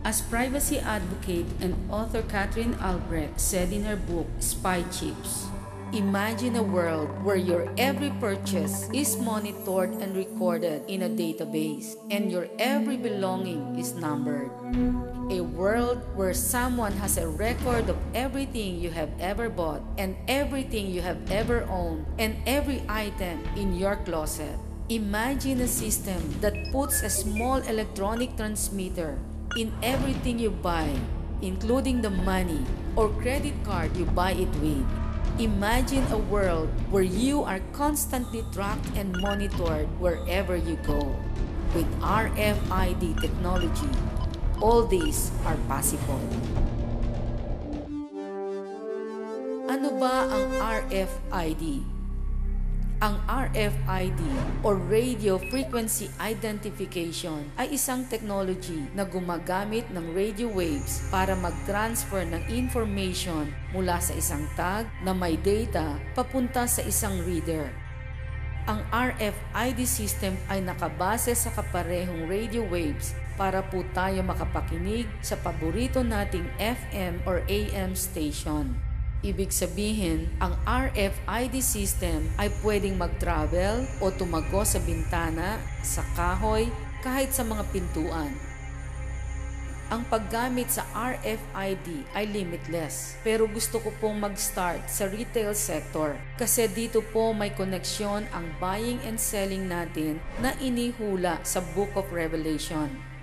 As privacy advocate and author Catherine Albrecht said in her book, Spy Chips, imagine a world where your every purchase is monitored and recorded in a database, and your every belonging is numbered. A world where someone has a record of everything you have ever bought, and everything you have ever owned, and every item in your closet. Imagine a system that puts a small electronic transmitter in everything you buy, including the money or credit card you buy it with. Imagine a world where you are constantly tracked and monitored wherever you go. With RFID technology, all these are possible. Ano ba ang RFID? Ang RFID o Radio Frequency Identification ay isang technology na gumagamit ng radio waves para mag-transfer ng information mula sa isang tag na may data papunta sa isang reader. Ang RFID system ay nakabase sa kaparehong radio waves para po tayo makapakinig sa paborito nating FM or AM station. Ibig sabihin, ang RFID system ay pwedeng mag-travel o tumago sa bintana, sa kahoy, kahit sa mga pintuan. Ang paggamit sa RFID ay limitless, pero gusto ko pong mag-start sa retail sector kasi dito po may koneksyon ang buying and selling natin na inihula sa Book of Revelation.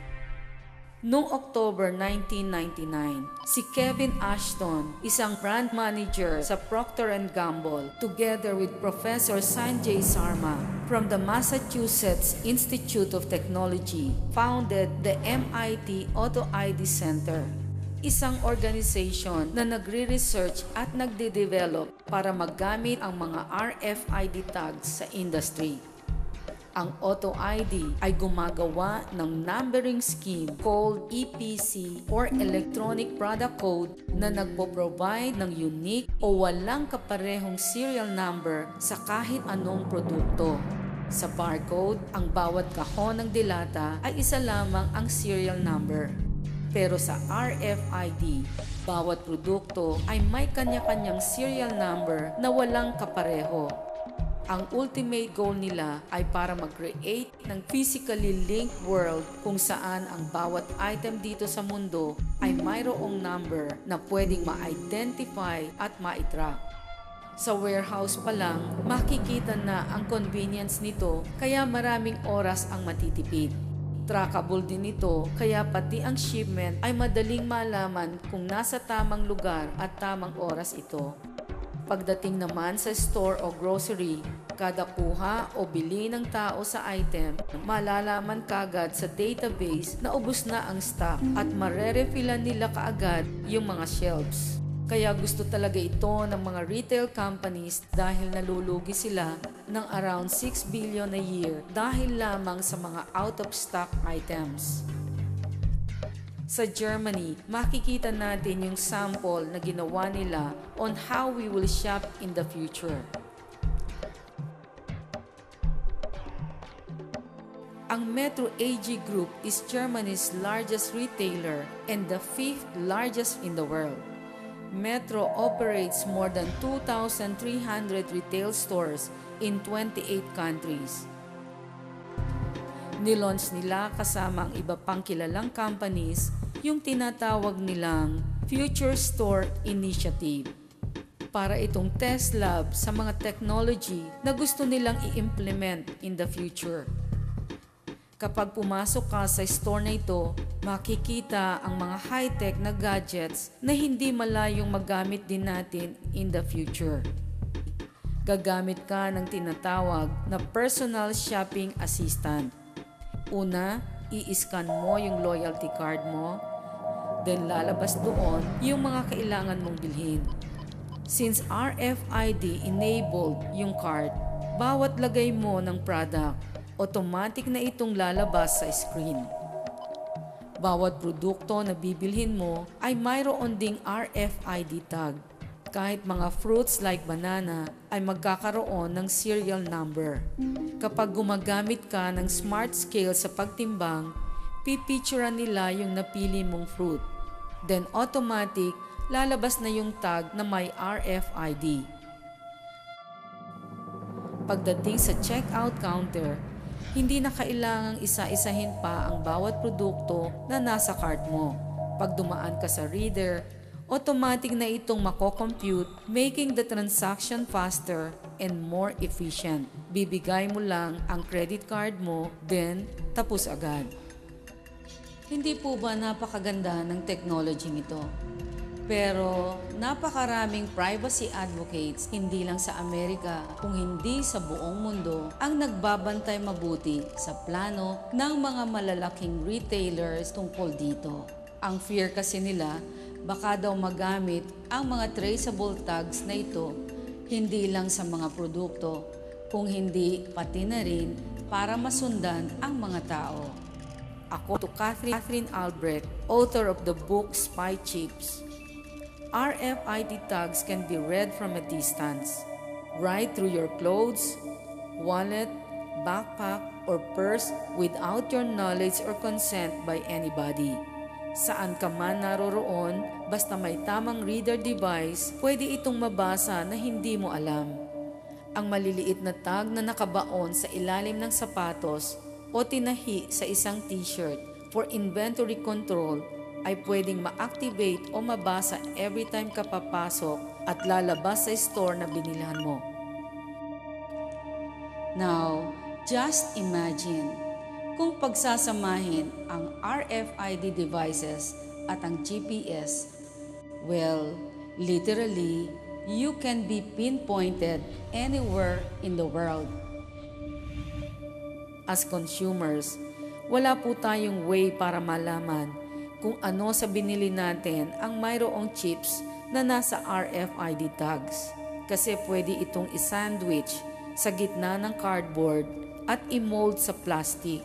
Noong October 1999, si Kevin Ashton, isang brand manager sa Procter & Gamble, together with Professor Sanjay Sarma from the Massachusetts Institute of Technology, founded the MIT Auto ID Center, isang organization na nagre-research at nagde-develop para maggamit ang mga RFID tags sa industry. Ang Auto ID ay gumagawa ng numbering scheme called EPC or Electronic Product Code na nagpo-provide ng unique o walang kaparehong serial number sa kahit anong produkto. Sa barcode, ang bawat kahon ng delata ay isa lamang ang serial number. Pero sa RFID, bawat produkto ay may kanya-kanyang serial number na walang kapareho. Ang ultimate goal nila ay para mag-create ng physically linked world kung saan ang bawat item dito sa mundo ay mayroong number na pwedeng ma-identify at ma-track. Sa warehouse pa lang, makikita na ang convenience nito kaya maraming oras ang matitipid. Trackable din ito kaya pati ang shipment ay madaling malaman kung nasa tamang lugar at tamang oras ito. Pagdating naman sa store o grocery, kada kuha o bili ng tao sa item, malalaman kagad sa database na ubos na ang stock at marerefillan nila kaagad yung mga shelves. Kaya gusto talaga ito ng mga retail companies dahil nalulugi sila ng around 6 billion a year dahil lamang sa mga out-of-stock items. Sa Germany, makikita natin yung sample na ginawa nila on how we will shop in the future. Ang Metro AG Group is Germany's largest retailer and the 5th largest in the world. Metro operates more than 2,300 retail stores in 28 countries. Nilaunch nila kasama ang iba pang kilalang companies yung tinatawag nilang Future Store Initiative. Para itong test lab sa mga technology na gusto nilang i-implement in the future. Kapag pumasok ka sa store na ito, makikita ang mga high-tech na gadgets na hindi malayong magamit din natin in the future. Gagamit ka ng tinatawag na personal shopping assistant. Una, i-scan mo yung loyalty card mo, then lalabas doon yung mga kailangan mong bilhin. Since RFID enabled yung card, bawat lagay mo ng product, automatic na itong lalabas sa screen. Bawat produkto na bibilhin mo ay mayroon ding RFID tag. Kahit mga fruits like banana ay magkakaroon ng serial number. Kapag gumagamit ka ng smart scale sa pagtimbang, pipicturean nila yung napili mong fruit. Then automatic, lalabas na yung tag na may RFID. Pagdating sa checkout counter, hindi na kailangang isa-isahin pa ang bawat produkto na nasa cart mo. Pag dumaan ka sa reader, automatic na itong mako-compute, making the transaction faster and more efficient. Bibigay mo lang ang credit card mo, then tapos agad. Hindi po ba napakaganda ng technology nito? Pero napakaraming privacy advocates, hindi lang sa Amerika, kung hindi sa buong mundo, ang nagbabantay mabuti sa plano ng mga malalaking retailers tungkol dito. Ang fear kasi nila, baka daw magamit ang mga traceable tags na ito, hindi lang sa mga produkto, kung hindi pati na rin para masundan ang mga tao. Ako to Catherine Albrecht, author of the book Spy Chips. RFID tags can be read from a distance, right through your clothes, wallet, backpack, or purse without your knowledge or consent by anybody. Saan ka man naroroon, basta may tamang reader device, pwede itong mabasa na hindi mo alam. Ang maliliit na tag na nakabaon sa ilalim ng sapatos o tinahi sa isang t-shirt for inventory control ay pwedeng ma-activate o mabasa every time ka papasok at lalabas sa store na binilhan mo. Now, just imagine kung pagsasamahin ang RFID devices at ang GPS, well, literally, you can be pinpointed anywhere in the world. As consumers, wala po tayong way para malaman kung ano sa binili natin ang mayroong chips na nasa RFID tags. Kasi pwede itong isandwich sa gitna ng cardboard at i-mold sa plastic.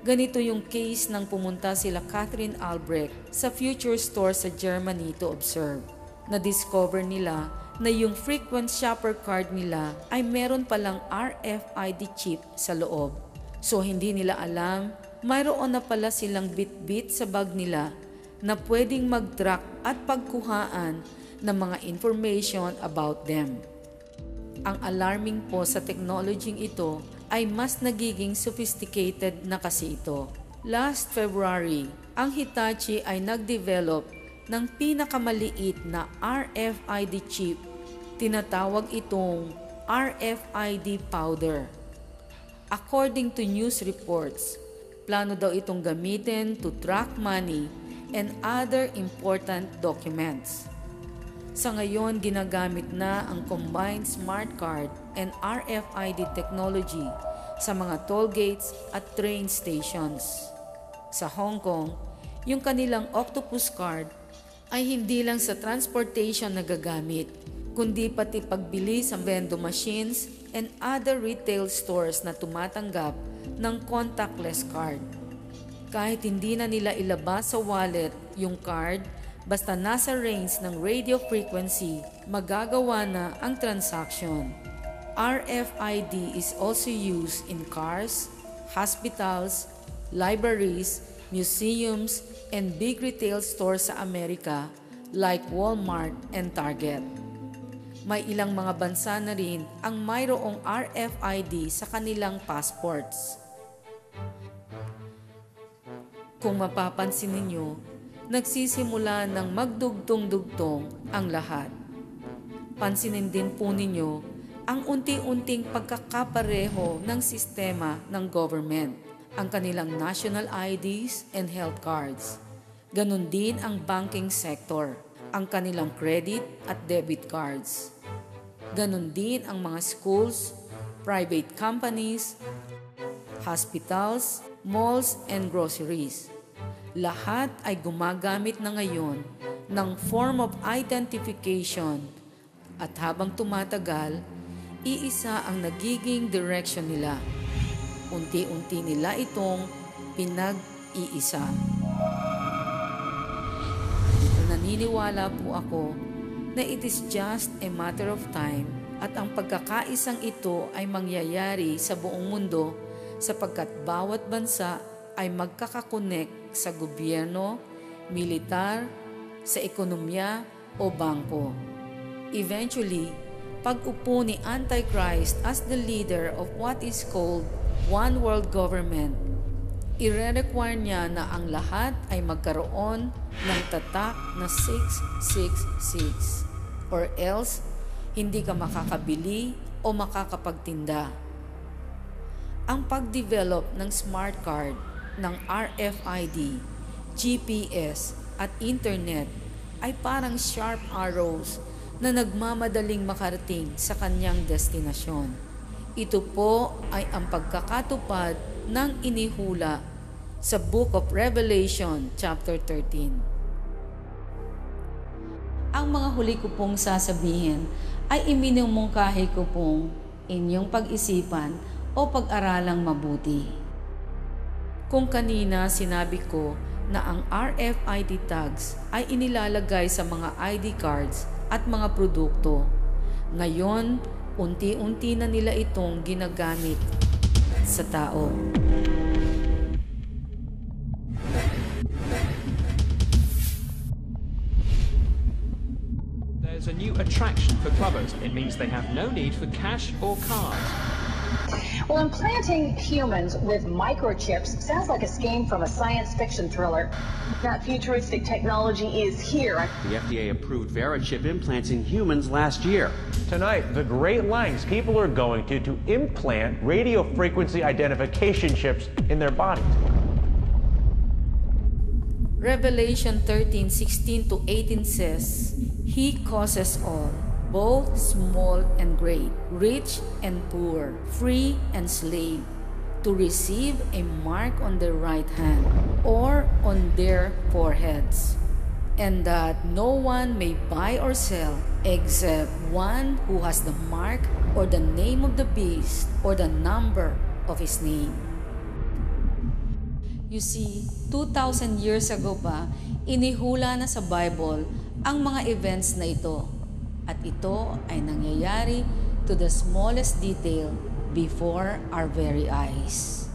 Ganito yung case nang pumunta sila Catherine Albrecht sa Future Store sa Germany to observe. Na-discover nila na yung frequent shopper card nila ay meron palang RFID chip sa loob. So hindi nila alam, mayroon na pala silang bit-bit sa bag nila na pwedeng mag-track at pagkuhaan ng mga information about them. Ang alarming po sa technology ito ay mas nagiging sophisticated na kasi ito. Last February, ang Hitachi ay nag-develop ng pinakamaliit na RFID chip. Tinatawag itong RFID powder. According to news reports, plano daw itong gamitin to track money and other important documents. Sa ngayon, ginagamit na ang combined smart card and RFID technology sa mga toll gates at train stations. Sa Hong Kong, yung kanilang Octopus card ay hindi lang sa transportation nagagamit, kundi pati pagbili sa vending machines and other retail stores na tumatanggap ng contactless card. Kahit hindi na nila ilabas sa wallet yung card, basta nasa range ng radio frequency, magagawa na ang transaction. RFID is also used in cars, hospitals, libraries, museums, and big retail stores sa Amerika like Walmart and Target. May ilang mga bansa na rin ang mayroong RFID sa kanilang passports. Kung mapapansin ninyo, nagsisimula ng magdugtong-dugtong ang lahat. Pansinin din po ninyo ang unti-unting pagkakapareho ng sistema ng government, ang kanilang national IDs and health cards. Ganon din ang banking sector, ang kanilang credit at debit cards. Ganon din ang mga schools, private companies, hospitals, malls, and groceries. Lahat ay gumagamit na ngayon ng form of identification at habang tumatagal, iisa ang nagiging direction nila. Unti-unti nila itong pinag-iisa. Naniniwala po ako na it is just a matter of time at ang pagkakaisang ito ay mangyayari sa buong mundo sapagkat bawat bansa ay magkakakonek sa gobyerno, militar, sa ekonomiya o bangko. Eventually, pag-upo ni Antichrist as the leader of what is called One World Government, ire-require niya na ang lahat ay magkaroon ng tatak na 666 or else hindi ka makakabili o makakapagtinda. Ang pag-develop ng smart card, ng RFID, GPS at internet ay parang sharp arrows na nagmamadaling makarating sa kanyang destinasyon. Ito po ay ang pagkakatupad ng inihula sa Book of Revelation chapter 13. Ang mga huli ko pong sasabihin ay iminumungkahi ko pong inyong pag-isipan o pag-aralang mabuti. Kung kanina sinabi ko na ang RFID tags ay inilalagay sa mga ID cards at mga produkto, ngayon unti-unti na nila itong ginagamit sa tao. There's a new attraction for clubbers. It means they have no need for cash or cards. Well, implanting humans with microchips sounds like a scheme from a science fiction thriller. That futuristic technology is here. The FDA approved VeriChip implants in humans last year. Tonight, the great lengths people are going to implant radio frequency identification chips in their bodies. Revelation 13:16-18 says, He causes all, both small and great, rich and poor, free and slave, to receive a mark on their right hand or on their foreheads, and that no one may buy or sell except one who has the mark or the name of the beast or the number of his name. You see, 2,000 years ago pa, inihula na sa Bible ang mga events na ito. At ito ay nangyayari to the smallest detail before our very eyes.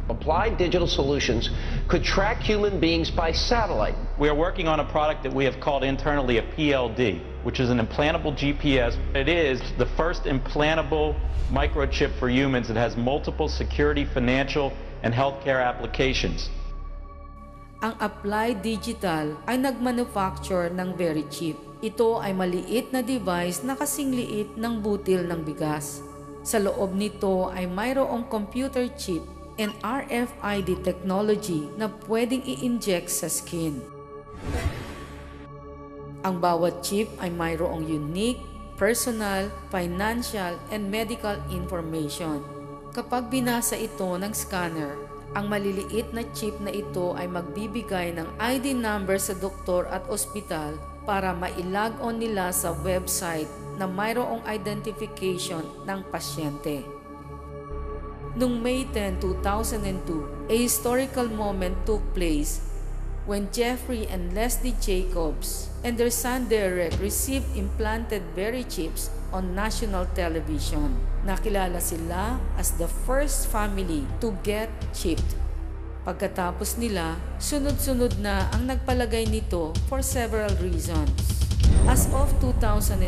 Applied Digital Solutions could track human beings by satellite. We are working on a product that we have called internally a PLD, which is an implantable GPS. It is the first implantable microchip for humans that has multiple security, financial, and healthcare applications. Ang Applied Digital ay nagmanufacture ng very chip. Ito ay maliit na device na kasing liit ng butil ng bigas. Sa loob nito ay mayroong computer chip and RFID technology na pwedeng i-inject sa skin. Ang bawat chip ay mayroong unique, personal, financial, and medical information. Kapag binasa ito ng scanner, ang maliliit na chip na ito ay magbibigay ng ID number sa doktor at ospital para ma-log on nila sa website na mayroong identification ng pasyente. Noong May 10, 2002, a historical moment took place when Jeffrey and Leslie Jacobs and their son Derek received implanted berry chips on national television. Nakilala sila as the first family to get chipped. Pagkatapos nila, sunod-sunod na ang nagpalagay nito for several reasons. As of 2004,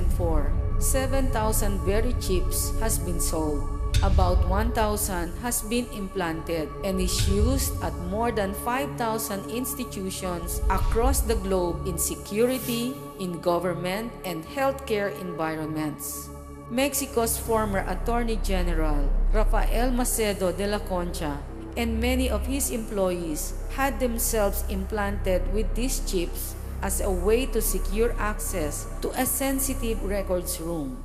7,000 berry chips has been sold. About 1,000 has been implanted and is used at more than 5,000 institutions across the globe in security, in government, and healthcare environments. Mexico's former Attorney General, Rafael Macedo de la Concha, and many of his employees had themselves implanted with these chips as a way to secure access to a sensitive records room.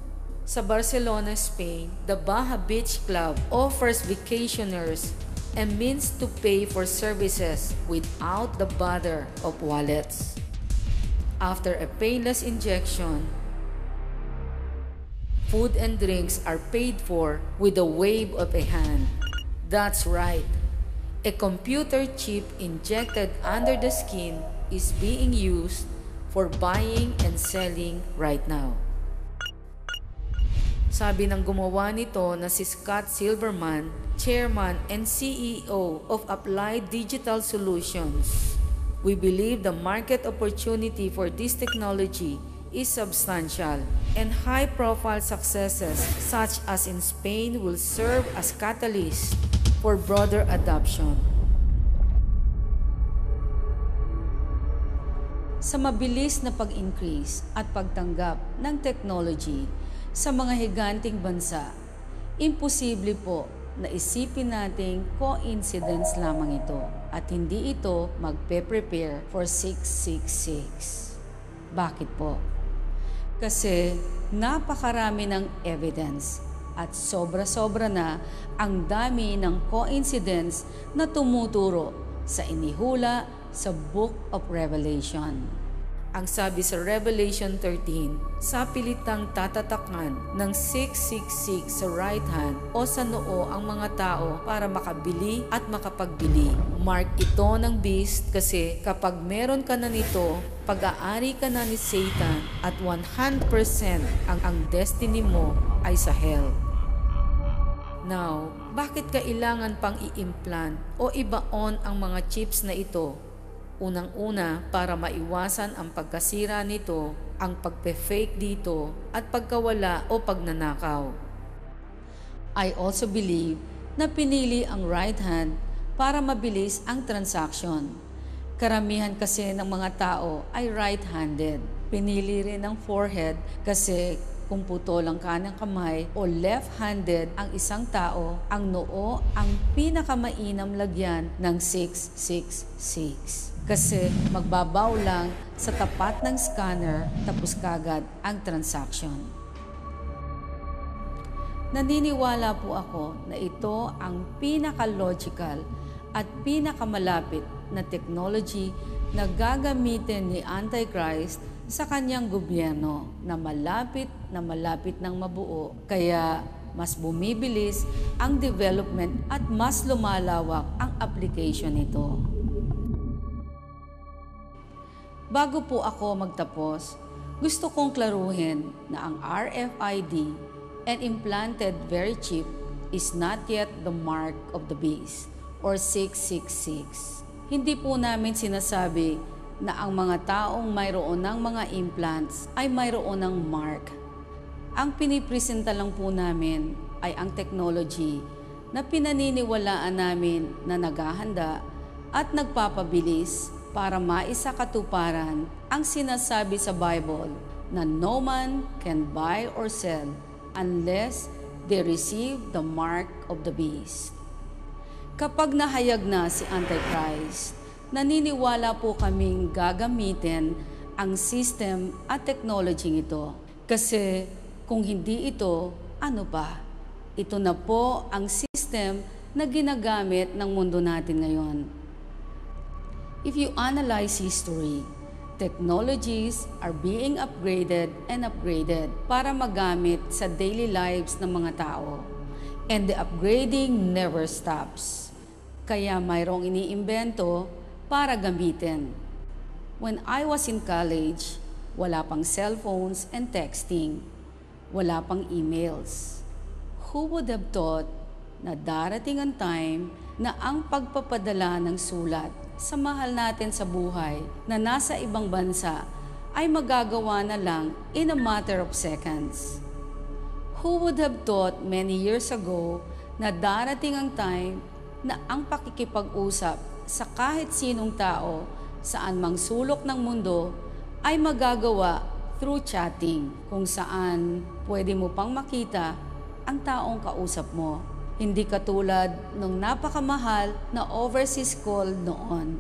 Sa Barcelona, Spain, the Baja Beach Club offers vacationers a means to pay for services without the bother of wallets. After a painless injection, food and drinks are paid for with a wave of a hand. That's right. A computer chip injected under the skin is being used for buying and selling right now. Sabi ng gumawa nito na si Scott Silverman, Chairman and CEO of Applied Digital Solutions, we believe the market opportunity for this technology is substantial, and high-profile successes such as in Spain will serve as catalyst for broader adoption. Sa mabilis na pag-increase at pagtanggap ng technology sa mga higanting bansa, imposible po na isipin nating coincidence lamang ito at hindi ito magpe-prepare for 666. Bakit po? Kasi napakarami ng evidence at sobra-sobra na ang dami ng coincidence na tumuturo sa inihula sa Book of Revelation. Ang sabi sa Revelation 13, sa pilitang tatatakan ng 666 sa right hand o sa noo ang mga tao para makabili at makapagbili. Mark ito ng beast kasi kapag meron ka na nito, pag-aari ka na ni Satan at 100% ang destiny mo ay sa hell. Now, bakit kailangan pang i-implant o ibaon ang mga chips na ito? Unang-una, para maiwasan ang pagkasira nito, ang pagpe-fake dito, at pagkawala o pagnanakaw. I also believe na pinili ang right hand para mabilis ang transaction. Karamihan kasi ng mga tao ay right-handed. Pinili rin ang forehead kasi kung putol ang kanang kamay o left-handed ang isang tao, ang noo ang pinakamainam lagyan ng 666. Kasi magbabaw lang sa tapat ng scanner tapos kagad ang transaction. Naniniwala po ako na ito ang pinaka-logical at pinakamalapit na technology na gagamitin ni Antichrist sa kanyang gobyerno na malapit ng mabuo. Kaya mas bumibilis ang development at mas lumalawak ang application nito. Bago po ako magtapos, gusto kong klaruhin na ang RFID and implanted very chip is not yet the mark of the beast or 666. Hindi po namin sinasabi na ang mga taong mayroon ng mga implants ay mayroon ng mark. Ang pinipresenta lang po namin ay ang technology na pinaniniwalaan namin na naghahanda at nagpapabilis para maisakatuparan ang sinasabi sa Bible na no man can buy or sell unless they receive the mark of the beast. Kapag nahayag na si Antichrist, naniniwala po kaming gagamitin ang system at technology ito. Kasi kung hindi ito, ano pa? Ito na po ang system na ginagamit ng mundo natin ngayon. If you analyze history, technologies are being upgraded and upgraded para magamit sa daily lives ng mga tao. And the upgrading never stops. Kaya mayroong iniimbento para gamitin. When I was in college, wala pang cellphones and texting. Wala pang emails. Who would have thought na darating ang time na ang pagpapadala ng sulat sa mahal natin sa buhay na nasa ibang bansa ay magagawa na lang in a matter of seconds? Who would have thought many years ago na darating ang time na ang pakikipag-usap sa kahit sinong tao saan mang sulok ng mundo ay magagawa through chatting, kung saan pwede mo pang makita ang taong kausap mo. Hindi katulad ng napakamahal na overseas call noon.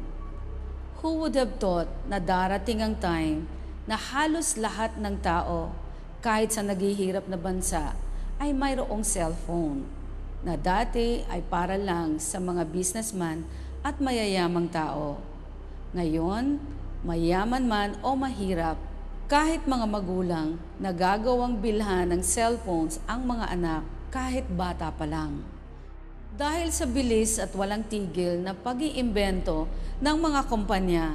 Who would have thought na darating ang time na halos lahat ng tao, kahit sa naghihirap na bansa, ay mayroong cellphone, na dati ay para lang sa mga businessman at mayayamang tao. Ngayon, mayaman man o mahirap, kahit mga magulang, nagagawang bilhan ng cellphones ang mga anak kahit bata pa lang. Dahil sa bilis at walang tigil na pag-iimbento ng mga kumpanya,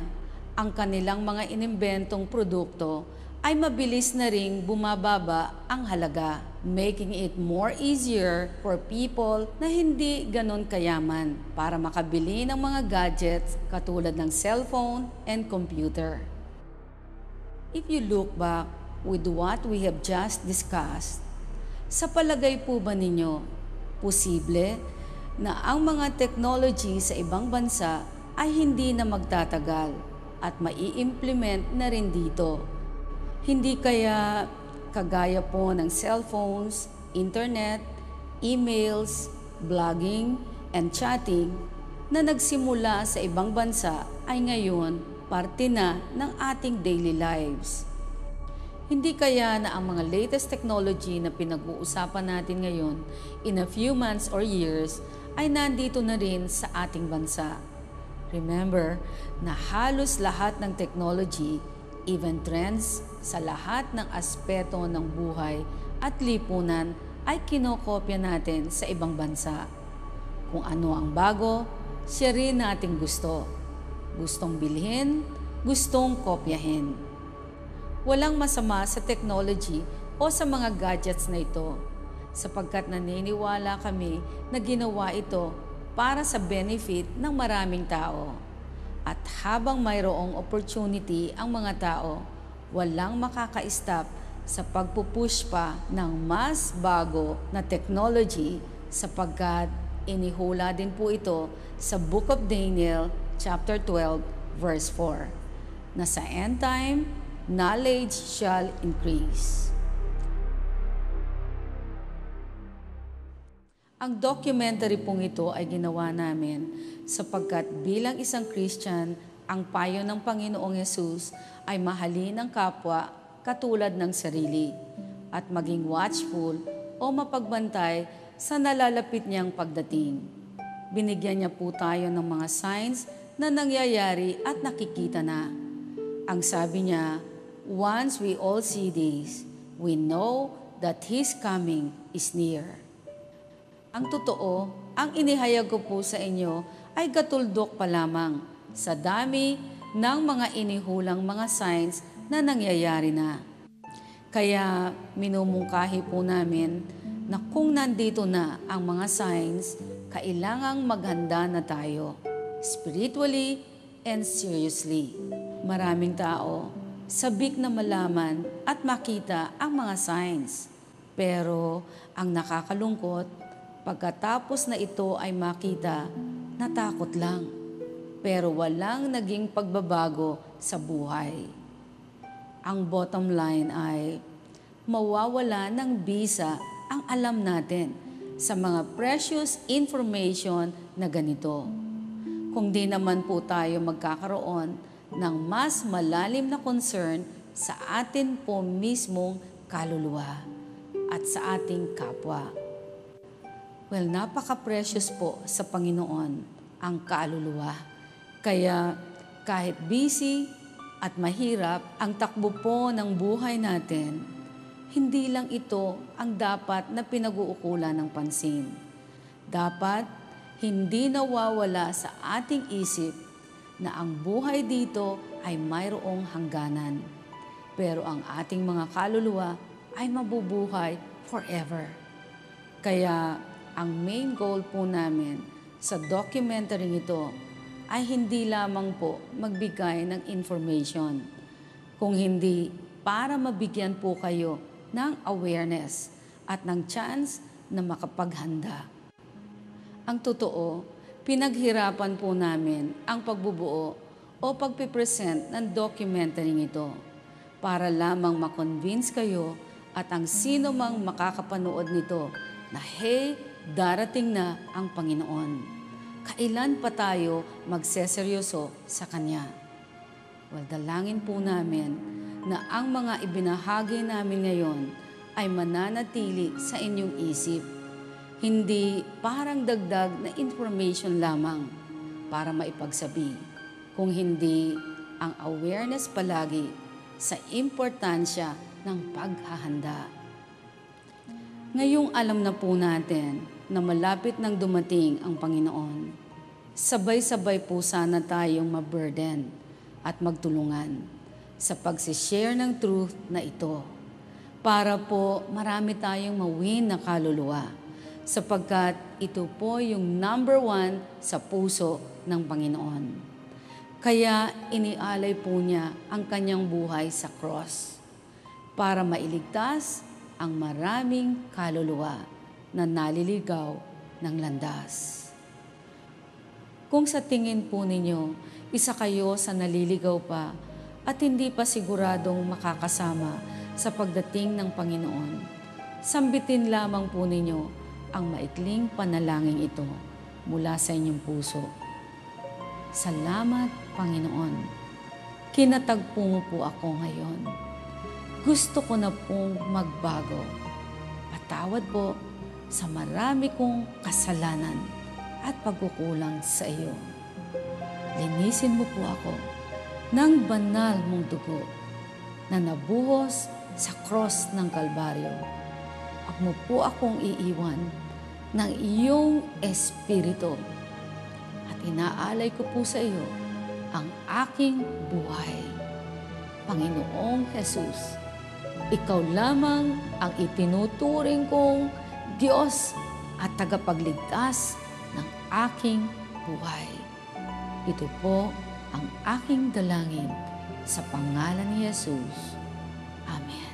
ang kanilang mga inimbentong produkto ay mabilis na ring bumababa ang halaga, making it more easier for people na hindi ganon kayaman para makabili ng mga gadgets katulad ng cellphone and computer. If you look back with what we have just discussed, sa palagay po ba ninyo, posible na ang mga technology sa ibang bansa ay hindi na magtatagal at mai-implement na rin dito? Hindi kaya kagaya po ng cellphones, internet, emails, blogging, and chatting na nagsimula sa ibang bansa ay ngayon parte na ng ating daily lives? Hindi kaya na ang mga latest technology na pinag-uusapan natin ngayon in a few months or years ay nandito na rin sa ating bansa? Remember na halos lahat ng technology, even trends sa lahat ng aspeto ng buhay at lipunan ay kinokopya natin sa ibang bansa. Kung ano ang bago, siya rin nating gusto. Gustong bilhin, gustong kopyahin. Walang masama sa technology o sa mga gadgets na ito, sapagkat naniniwala kami na ginawa ito para sa benefit ng maraming tao. At habang mayroong opportunity ang mga tao, walang makaka-stop sa pagpupush pa ng mas bago na technology, sapagkat inihula din po ito sa Book of Daniel, chapter 12, verse 4, na sa end time, knowledge shall increase. Ang documentary pong ito ay ginawa namin sapagkat bilang isang Christian, ang payo ng Panginoong Yesus ay mahalin ang kapwa katulad ng sarili at maging watchful o mapagbantay sa nalalapit niyang pagdating. Binigyan niya po tayo ng mga signs na nangyayari at nakikita na. Ang sabi niya, once we all see this, we know that His coming is near. Ang totoo, ang inihayag ko po sa inyo ay gatuldok pa lamang sa dami ng mga inihulang mga signs na nangyayari na. Kaya minumungkahi po namin na kung nandito na ang mga signs, kailangang maghanda na tayo, spiritually and seriously. Maraming tao, sabik na malaman at makita ang mga signs. Pero ang nakakalungkot, pagkatapos na ito ay makita, natakot lang. Pero walang naging pagbabago sa buhay. Ang bottom line ay mawawala ng bisa ang alam natin sa mga precious information na ganito. Kung di naman po tayo magkakaroon ng mas malalim na concern sa atin po mismong kaluluwa at sa ating kapwa. Well, napaka-precious po sa Panginoon ang kaluluwa. Kaya kahit busy at mahirap ang takbo po ng buhay natin, hindi lang ito ang dapat na pinag-uukulan ng pansin. Dapat hindi nawawala sa ating isip na ang buhay dito ay mayroong hangganan. Pero ang ating mga kaluluwa ay mabubuhay forever. Kaya ang main goal po namin sa documentary ito ay hindi lamang po magbigay ng information, kung hindi para mabigyan po kayo ng awareness at ng chance na makapaghanda. Ang totoo, pinaghirapan po namin ang pagbubuo o pagpipresent ng documentary ito para lamang makonvince kayo at ang sino mang makakapanood nito na hey, darating na ang Panginoon. Kailan pa tayo magseseryoso sa Kanya? Well, dalangin po namin na ang mga ibinahagi namin ngayon ay mananatili sa inyong isip. Hindi parang dagdag na information lamang para maipagsabi, kung hindi ang awareness palagi sa importansya ng paghahanda. Ngayong alam na po natin na malapit nang dumating ang Panginoon, sabay-sabay po sana tayong maburden at magtulungan sa pagsishare ng truth na ito para po marami tayong mawin na kaluluwa sapagkat ito po yung number 1 sa puso ng Panginoon. Kaya inialay po niya ang kanyang buhay sa cross para mailigtas ang maraming kaluluwa na naliligaw ng landas. Kung sa tingin po ninyo, isa kayo sa naliligaw pa at hindi pa siguradong makakasama sa pagdating ng Panginoon, sambitin lamang po ninyo ang maikling panalangin ito mula sa inyong puso. Salamat, Panginoon. Kinatagpo mo po ako ngayon. Gusto ko na pong magbago. Patawad po sa marami kong kasalanan at pagkukulang sa iyo. Linisin mo po ako ng banal mong dugo na nabuhos sa cross ng Kalbaryo. Huwag mo po akong iiwan ng iyong Espiritu at inaalay ko po sa iyo ang aking buhay. Panginoong Jesus, ikaw lamang ang itinuturing kong Diyos at tagapagligtas ng aking buhay. Ito po ang aking dalangin sa pangalan ni Jesus. Amen.